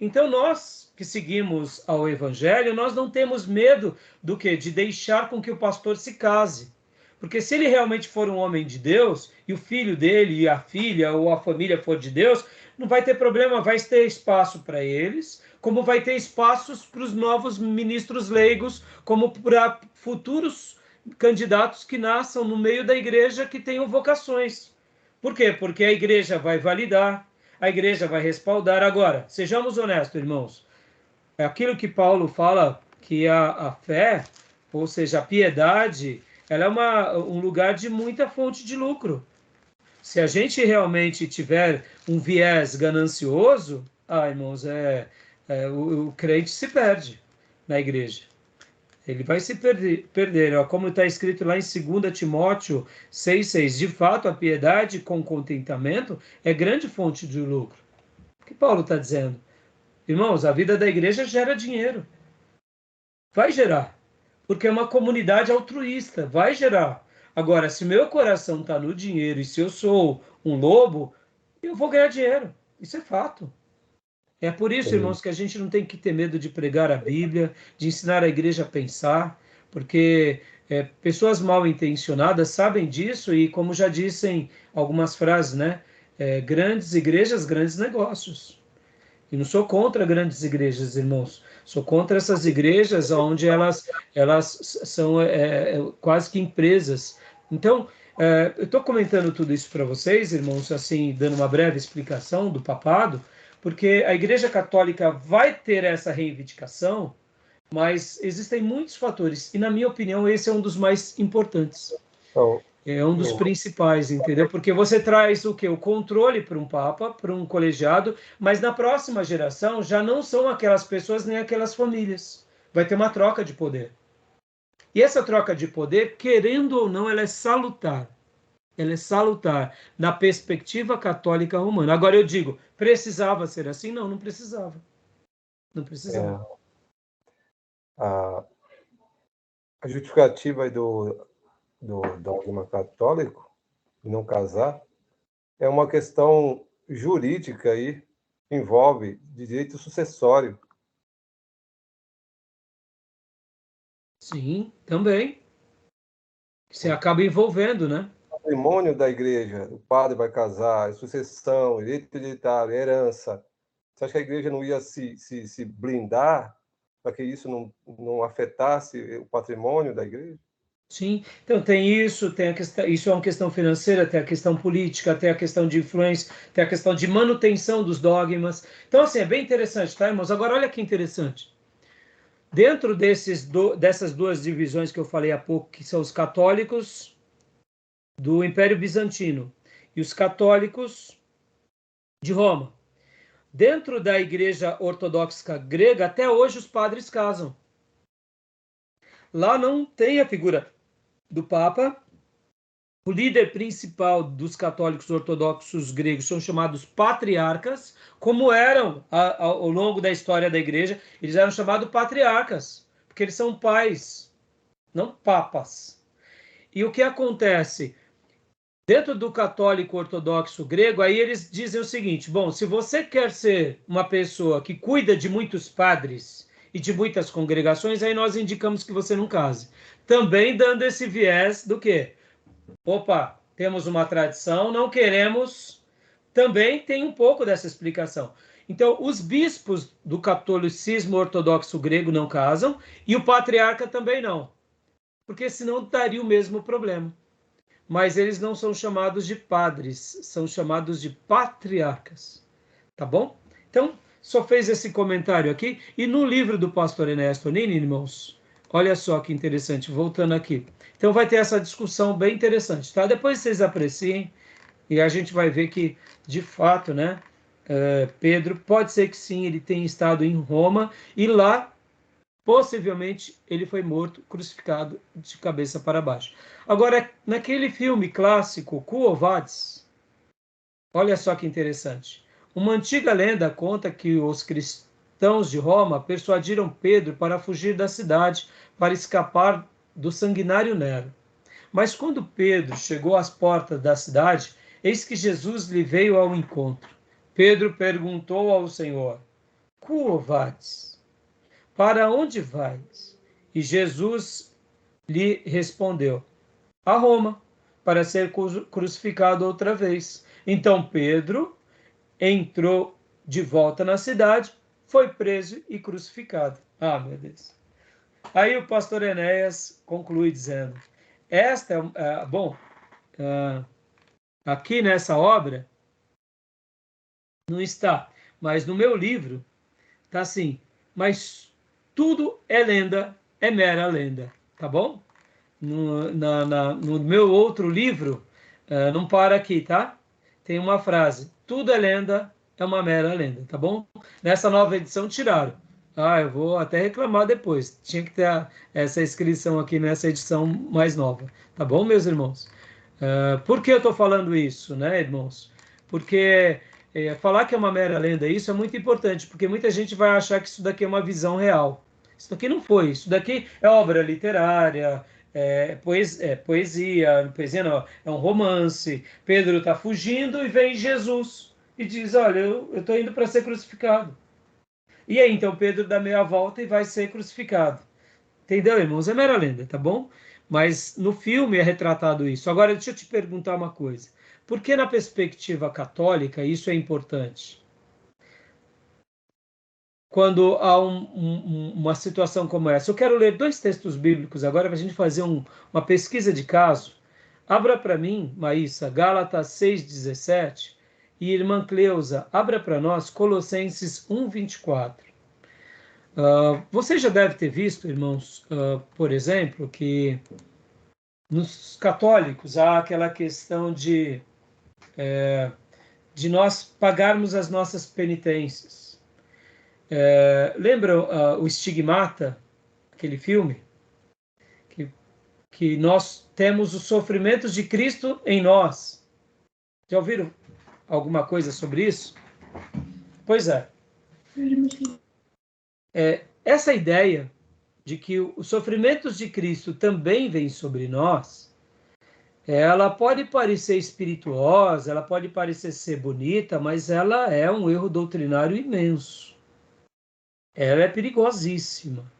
Então nós que seguimos ao Evangelho, nós não temos medo do quê? De deixar com que o pastor se case. Porque se ele realmente for um homem de Deus, e o filho dele, e a filha, ou a família for de Deus, não vai ter problema, vai ter espaço para eles, como vai ter espaços para os novos ministros leigos, como para futuros candidatos que nasçam no meio da igreja que tenham vocações. Por quê? Porque a igreja vai validar, a igreja vai respaldar. Agora, sejamos honestos, irmãos. É aquilo que Paulo fala, que a fé, ou seja, a piedade, ela é um lugar de muita fonte de lucro. Se a gente realmente tiver um viés ganancioso, irmãos, o crente se perde na igreja. Ele vai se perder, como está escrito lá em 2 Timóteo 6,6. De fato, a piedade com contentamento é grande fonte de lucro. O que Paulo está dizendo? Irmãos, a vida da igreja gera dinheiro. Vai gerar. Porque é uma comunidade altruísta. Vai gerar. Agora, se meu coração está no dinheiro e se eu sou um lobo, eu vou ganhar dinheiro. Isso é fato. É por isso, irmãos, que a gente não tem que ter medo de pregar a Bíblia, de ensinar a igreja a pensar, porque pessoas mal intencionadas sabem disso e, como já dizem algumas frases, né? Grandes igrejas, grandes negócios. E não sou contra grandes igrejas, irmãos. Sou contra essas igrejas onde elas são quase que empresas. Então, eu estou comentando tudo isso para vocês, irmãos, assim, dando uma breve explicação do papado, porque a Igreja Católica vai ter essa reivindicação, mas existem muitos fatores, e na minha opinião esse é um dos mais importantes. É um dos principais, entendeu? Porque você traz o quê? O controle para um papa, para um colegiado, mas na próxima geração já não são aquelas pessoas nem aquelas famílias. Vai ter uma troca de poder. E essa troca de poder, querendo ou não, ela é salutar. Ela é salutar na perspectiva católica romana. Agora eu digo, precisava ser assim? Não, não precisava. Não precisava. A justificativa do dogma católico, não casar, é uma questão jurídica aí, envolve direito sucessório. Sim, também. Você acaba envolvendo, né? O patrimônio da igreja, o padre vai casar, sucessão, direito hereditário, herança. Você acha que a igreja não ia se blindar para que isso não afetasse o patrimônio da igreja? Sim, então tem isso, tem a questão, isso é uma questão financeira, tem a questão política, tem a questão de influência, tem a questão de manutenção dos dogmas. Então, assim, é bem interessante, tá, irmãos? Agora, olha que interessante. Dentro dessas duas divisões que eu falei há pouco, que são os católicos do Império Bizantino e os católicos de Roma, dentro da Igreja Ortodoxa grega, até hoje os padres casam. Lá não tem a figura do Papa. O líder principal dos católicos ortodoxos gregos são chamados patriarcas, como eram ao longo da história da igreja, eles eram chamados patriarcas, porque eles são pais, não papas. E o que acontece? Dentro do católico ortodoxo grego, aí eles dizem o seguinte, bom, se você quer ser uma pessoa que cuida de muitos padres e de muitas congregações, aí nós indicamos que você não case. Também dando esse viés do quê? Opa, temos uma tradição, não queremos... Também tem um pouco dessa explicação. Então, os bispos do catolicismo ortodoxo grego não casam e o patriarca também não, porque senão daria o mesmo problema. Mas eles não são chamados de padres, são chamados de patriarcas. Tá bom? Então, só fez esse comentário aqui. E no livro do pastor Enéas Tonini, irmãos, olha só que interessante, voltando aqui. Então, vai ter essa discussão bem interessante, tá? Depois vocês apreciem e a gente vai ver que, de fato, né, Pedro, pode ser que sim, ele tenha estado em Roma e lá, possivelmente, ele foi morto, crucificado de cabeça para baixo. Agora, naquele filme clássico, Quo Vadis, olha só que interessante. Uma antiga lenda conta que os cristãos de Roma persuadiram Pedro para fugir da cidade, para escapar do sanguinário Nero. Mas quando Pedro chegou às portas da cidade, eis que Jesus lhe veio ao encontro. Pedro perguntou ao Senhor: Quo vadis? Para onde vais? E Jesus lhe respondeu: a Roma, para ser crucificado outra vez. Então Pedro entrou de volta na cidade, foi preso e crucificado. Ah, meu Deus. Aí o pastor Enéas conclui dizendo: aqui nessa obra não está, mas no meu livro está assim, mas tudo é lenda, é mera lenda, tá bom? No meu outro livro, não para aqui, tá? Tem uma frase, tudo é lenda, é uma mera lenda, tá bom? Nessa nova edição tiraram. Ah, eu vou até reclamar depois. Tinha que ter essa inscrição aqui nessa edição mais nova, tá bom, meus irmãos? Por que eu estou falando isso, né, irmãos? Porque falar que é uma mera lenda, isso é muito importante, porque muita gente vai achar que isso daqui é uma visão real. Isso daqui não foi, isso daqui é obra literária, poesia não, é um romance. Pedro está fugindo e vem Jesus e diz, olha, eu estou indo para ser crucificado. E aí, então, Pedro dá meia volta e vai ser crucificado. Entendeu, irmãos? É mera lenda, tá bom? Mas no filme é retratado isso. Agora, deixa eu te perguntar uma coisa. Por que na perspectiva católica isso é importante? Quando há uma situação como essa. Eu quero ler 2 textos bíblicos agora para a gente fazer uma pesquisa de caso. Abra para mim, Maísa, Gálatas 6,17 e irmã Cleusa, abra para nós Colossenses 1,24. Você já deve ter visto, irmãos, por exemplo, que nos católicos há aquela questão de nós pagarmos as nossas penitências. Lembram o Estigmata, aquele filme? Que nós temos os sofrimentos de Cristo em nós. Já ouviram alguma coisa sobre isso? Pois é. Essa ideia de que os sofrimentos de Cristo também vêm sobre nós, ela pode parecer espirituosa, ela pode parecer ser bonita, mas ela é um erro doutrinário imenso. Ela é perigosíssima.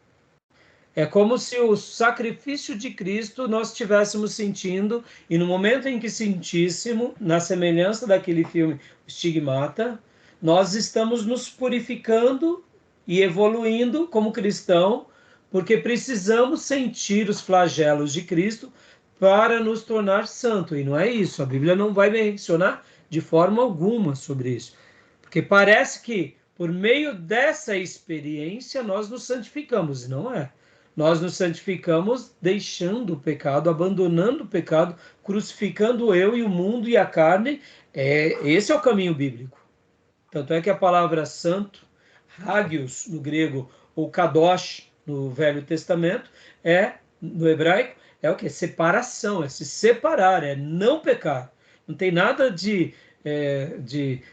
É como se o sacrifício de Cristo nós estivéssemos sentindo, e no momento em que sentíssemos, na semelhança daquele filme Estigmata, nós estamos nos purificando e evoluindo como cristão, porque precisamos sentir os flagelos de Cristo para nos tornar santo. E não é isso, a Bíblia não vai mencionar de forma alguma sobre isso. Porque parece que por meio dessa experiência nós nos santificamos, e não é. Nós nos santificamos deixando o pecado, abandonando o pecado, crucificando eu e o mundo e a carne. Esse é o caminho bíblico. Tanto é que a palavra santo, hagios no grego, ou kadosh no Velho Testamento, no hebraico, é o que? Separação, é se separar, é não pecar. Não tem nada de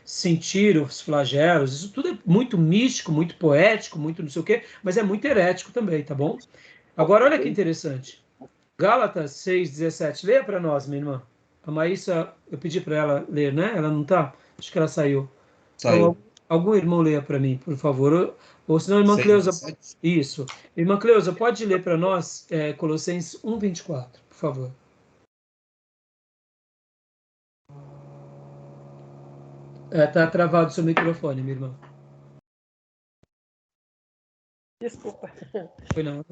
sentir os flagelos, isso tudo é muito místico, muito poético, muito não sei o quê, mas é muito herético também, tá bom? Agora, olha que interessante. Gálatas 6,17, leia para nós, minha irmã. A Maísa, eu pedi para ela ler, né? Ela não tá? Acho que ela saiu. Saiu. Então, Algum irmão leia para mim, por favor. Ou senão, irmã Cleusa... Isso. Irmã Cleusa, pode ler para nós Colossenses 1:24, por favor. Tá travado o seu microfone, minha irmã. Desculpa. Foi não.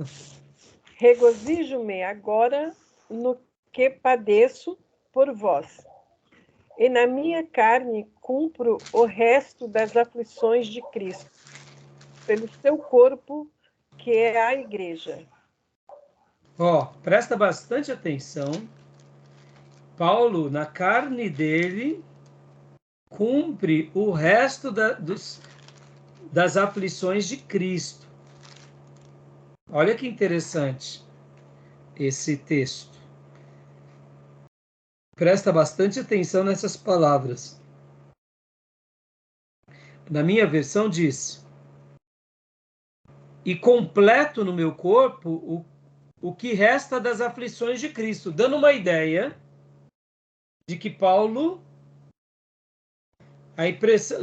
Regozijo-me agora no que padeço por vós, e na minha carne cumpro o resto das aflições de Cristo, pelo seu corpo, que é a igreja. Presta bastante atenção. Paulo, na carne dele, cumpre o resto das aflições de Cristo. Olha que interessante esse texto. Presta bastante atenção nessas palavras. Na minha versão diz: e completo no meu corpo o que resta das aflições de Cristo, dando uma ideia de que Paulo, a impressão,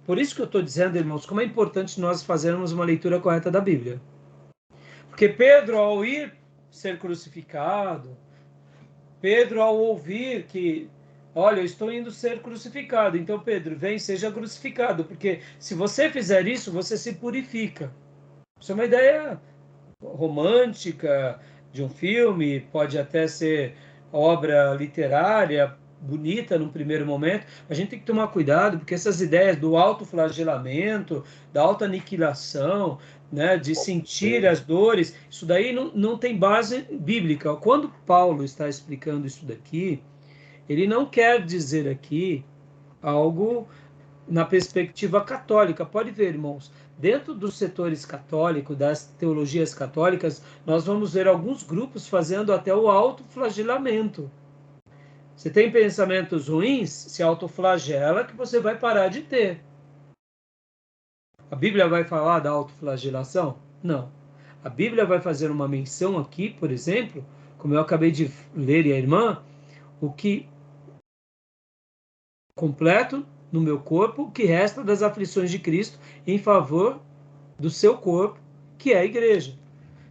por isso que eu estou dizendo, irmãos, como é importante nós fazermos uma leitura correta da Bíblia. Porque Pedro, ao ir ser crucificado, Pedro, ao ouvir que, olha, eu estou indo ser crucificado, então Pedro, vem, seja crucificado, porque se você fizer isso, você se purifica. Isso é uma ideia romântica de um filme, pode até ser obra literária, bonita num primeiro momento. A gente tem que tomar cuidado, porque essas ideias do autoflagelamento, da autoaniquilação, né, de sentir as dores, isso daí não tem base bíblica. Quando Paulo está explicando isso daqui, ele não quer dizer aqui algo na perspectiva católica. Pode ver, irmãos, dentro dos setores católicos, das teologias católicas, nós vamos ver alguns grupos fazendo até o autoflagelamento. Você tem pensamentos ruins, se autoflagela que você vai parar de ter. A Bíblia vai falar da autoflagelação? Não. A Bíblia vai fazer uma menção aqui, por exemplo, como eu acabei de ler e a irmã, o que completo no meu corpo, o que resta das aflições de Cristo em favor do seu corpo, que é a igreja.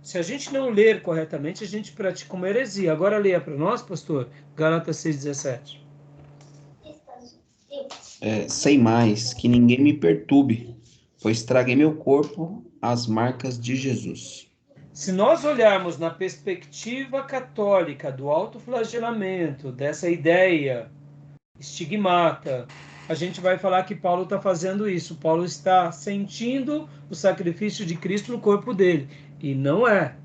Se a gente não ler corretamente, a gente pratica uma heresia. Agora leia para nós, pastor, Gálatas 6,17. Sem mais, que ninguém me perturbe, pois traguei meu corpo as marcas de Jesus. Se nós olharmos na perspectiva católica do autoflagelamento, dessa ideia estigmata, a gente vai falar que Paulo está fazendo isso. Paulo está sentindo o sacrifício de Cristo no corpo dele. E não é.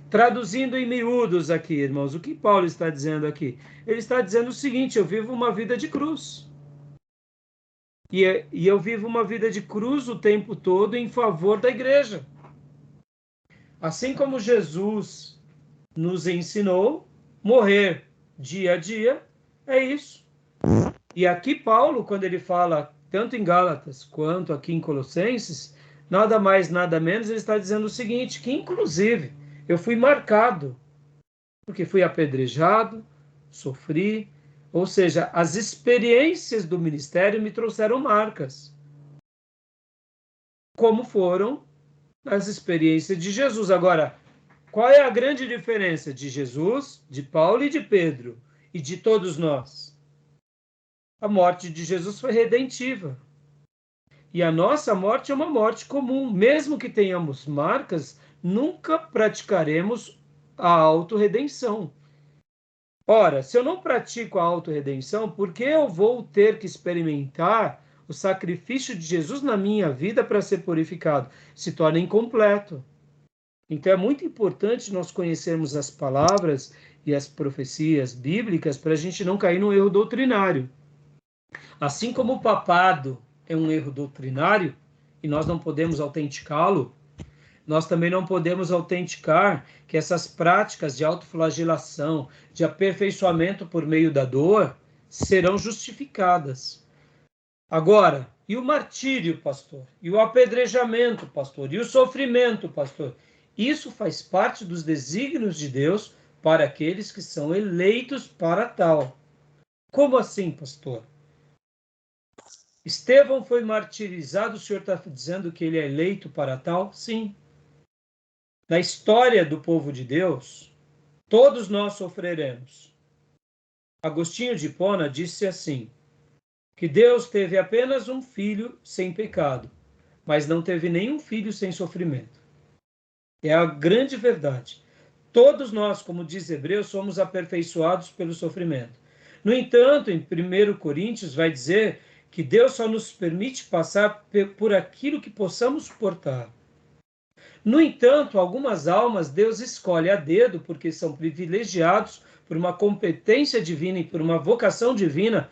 Traduzindo em miúdos aqui, irmãos, o que Paulo está dizendo aqui? Ele está dizendo o seguinte: eu vivo uma vida de cruz. E eu vivo uma vida de cruz o tempo todo em favor da igreja. Assim como Jesus nos ensinou, morrer dia a dia, é isso. E aqui Paulo, quando ele fala, tanto em Gálatas quanto aqui em Colossenses, nada mais, nada menos, ele está dizendo o seguinte, que inclusive eu fui marcado, porque fui apedrejado, sofri, ou seja, as experiências do ministério me trouxeram marcas, como foram as experiências de Jesus. Agora, qual é a grande diferença de Jesus, de Paulo e de Pedro, e de todos nós? A morte de Jesus foi redentiva. E a nossa morte é uma morte comum. Mesmo que tenhamos marcas, nunca praticaremos a autorredenção. Ora, se eu não pratico a autorredenção, por que eu vou ter que experimentar o sacrifício de Jesus na minha vida para ser purificado? Se torna incompleto. Então é muito importante nós conhecermos as palavras e as profecias bíblicas para a gente não cair num erro doutrinário. Assim como o papado é um erro doutrinário e nós não podemos autenticá-lo, nós também não podemos autenticar que essas práticas de autoflagelação, de aperfeiçoamento por meio da dor, serão justificadas. Agora, e o martírio, pastor? E o apedrejamento, pastor? E o sofrimento, pastor? Isso faz parte dos desígnios de Deus para aqueles que são eleitos para tal. Como assim, pastor? Estevão foi martirizado, o senhor está dizendo que ele é eleito para tal? Sim. Na história do povo de Deus, todos nós sofreremos. Agostinho de Hipona disse assim, que Deus teve apenas um filho sem pecado, mas não teve nenhum filho sem sofrimento. É a grande verdade. Todos nós, como diz Hebreus, somos aperfeiçoados pelo sofrimento. No entanto, em 1 Coríntios vai dizer que Deus só nos permite passar por aquilo que possamos suportar. No entanto, algumas almas Deus escolhe a dedo, porque são privilegiados por uma competência divina e por uma vocação divina,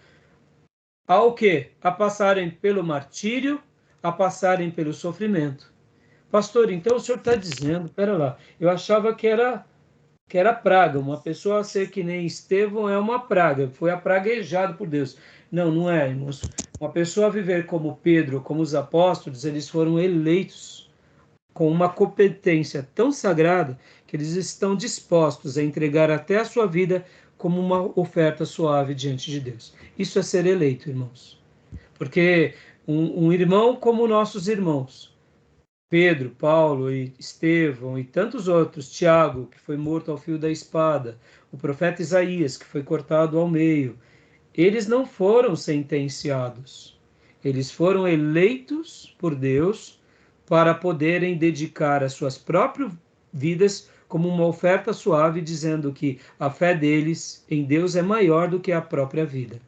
ao quê? A passarem pelo martírio, a passarem pelo sofrimento. Pastor, então o senhor está dizendo, pera lá, eu achava que era praga, uma pessoa ser que nem Estevão é uma praga, foi apraguejado por Deus. Não, não é, irmãos. Uma pessoa viver como Pedro, como os apóstolos, eles foram eleitos com uma competência tão sagrada que eles estão dispostos a entregar até a sua vida como uma oferta suave diante de Deus. Isso é ser eleito, irmãos. Porque um irmão como nossos irmãos, Pedro, Paulo e Estevão e tantos outros, Tiago, que foi morto ao fio da espada, o profeta Isaías, que foi cortado ao meio, eles não foram sentenciados. Eles foram eleitos por Deus para poderem dedicar as suas próprias vidas como uma oferta suave, dizendo que a fé deles em Deus é maior do que a própria vida.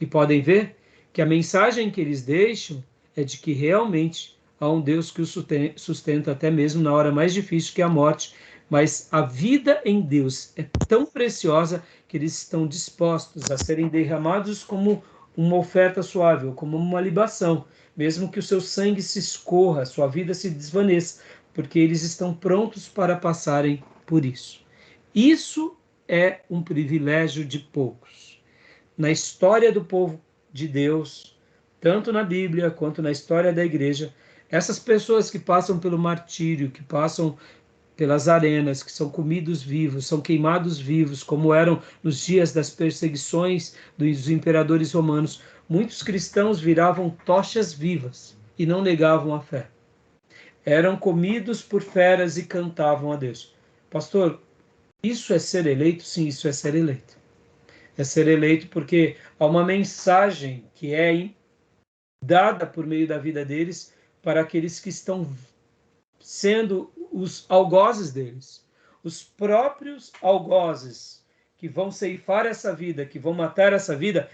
E podem ver que a mensagem que eles deixam é de que realmente há um Deus que os sustenta até mesmo na hora mais difícil, que é a morte, mas a vida em Deus é tão preciosa que eles estão dispostos a serem derramados como uma oferta suave, ou como uma libação, mesmo que o seu sangue se escorra, sua vida se desvaneça, porque eles estão prontos para passarem por isso. Isso é um privilégio de poucos. Na história do povo de Deus, tanto na Bíblia quanto na história da igreja, essas pessoas que passam pelo martírio, que passam pelas arenas, que são comidos vivos, são queimados vivos, como eram nos dias das perseguições dos imperadores romanos, muitos cristãos viravam tochas vivas e não negavam a fé. Eram comidos por feras e cantavam a Deus. Pastor, isso é ser eleito? Sim, isso é ser eleito. É ser eleito porque há uma mensagem que é dada por meio da vida deles para aqueles que estão sendo os algozes deles. Os próprios algozes que vão ceifar essa vida, que vão matar essa vida,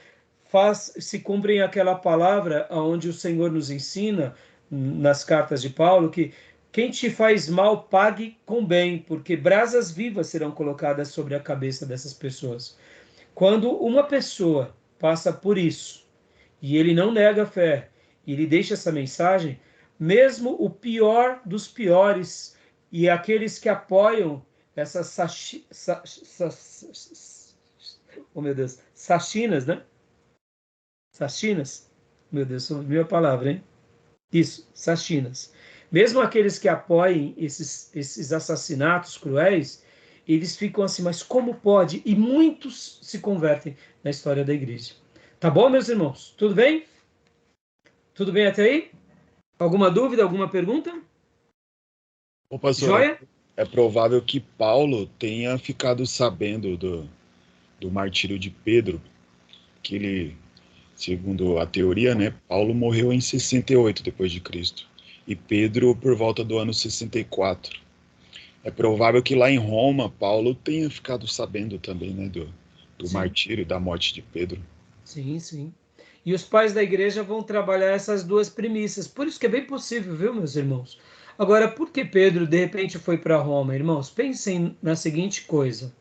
se cumprem aquela palavra onde o Senhor nos ensina, nas cartas de Paulo, que quem te faz mal, pague com bem, porque brasas vivas serão colocadas sobre a cabeça dessas pessoas. Quando uma pessoa passa por isso, e ele não nega a fé, e ele deixa essa mensagem, mesmo o pior dos piores, e aqueles que apoiam essas sachinas, né? Sachinas? Meu Deus, minha palavra, hein? Isso, sachinas. Mesmo aqueles que apoiem esses assassinatos cruéis, eles ficam assim, mas como pode? E muitos se convertem na história da igreja. Tá bom, meus irmãos? Tudo bem? Tudo bem até aí? Alguma dúvida, alguma pergunta? Ô, pastor, Joia? é provável que Paulo tenha ficado sabendo do martírio de Pedro, que ele, segundo a teoria, né, Paulo morreu em 68 depois de Cristo e Pedro por volta do ano 64. É provável que lá em Roma Paulo tenha ficado sabendo também, né, do martírio, da morte de Pedro. Sim, sim. E os pais da igreja vão trabalhar essas duas premissas. Por isso que é bem possível, viu, meus irmãos? Agora, por que Pedro de repente foi para Roma, irmãos? Pensem na seguinte coisa: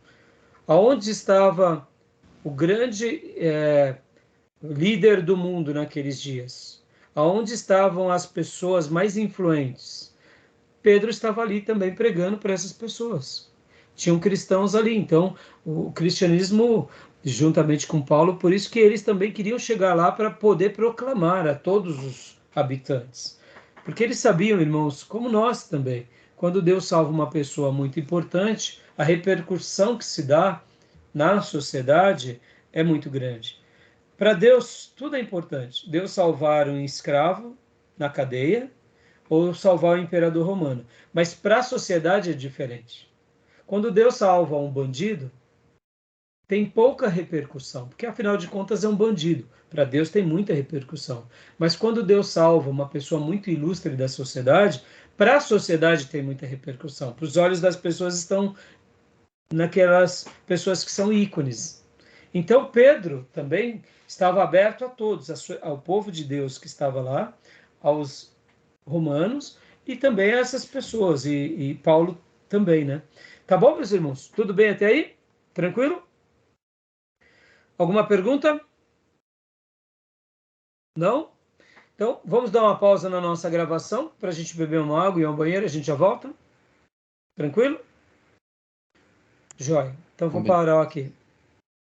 aonde estava o grande líder do mundo naqueles dias? Aonde estavam as pessoas mais influentes? Pedro estava ali também pregando para essas pessoas. Tinham cristãos ali, então o cristianismo, juntamente com Paulo, por isso que eles também queriam chegar lá para poder proclamar a todos os habitantes. Porque eles sabiam, irmãos, como nós também, quando Deus salva uma pessoa muito importante, a repercussão que se dá na sociedade é muito grande. Para Deus, tudo é importante. Deus salvar um escravo na cadeia ou salvar o imperador romano. Mas para a sociedade é diferente. Quando Deus salva um bandido, tem pouca repercussão, porque afinal de contas é um bandido. Para Deus tem muita repercussão. Mas quando Deus salva uma pessoa muito ilustre da sociedade, para a sociedade tem muita repercussão. Para os olhos das pessoas estão naquelas pessoas que são ícones. Então Pedro também estava aberto a todos, ao povo de Deus que estava lá, aos romanos e também a essas pessoas, e Paulo também, né? Tá bom, meus irmãos? Tudo bem até aí? Tranquilo? Alguma pergunta? Não? Então, vamos dar uma pausa na nossa gravação para a gente beber uma água e ir ao banheiro, a gente já volta? Tranquilo? Joia. Então, vou parar aqui.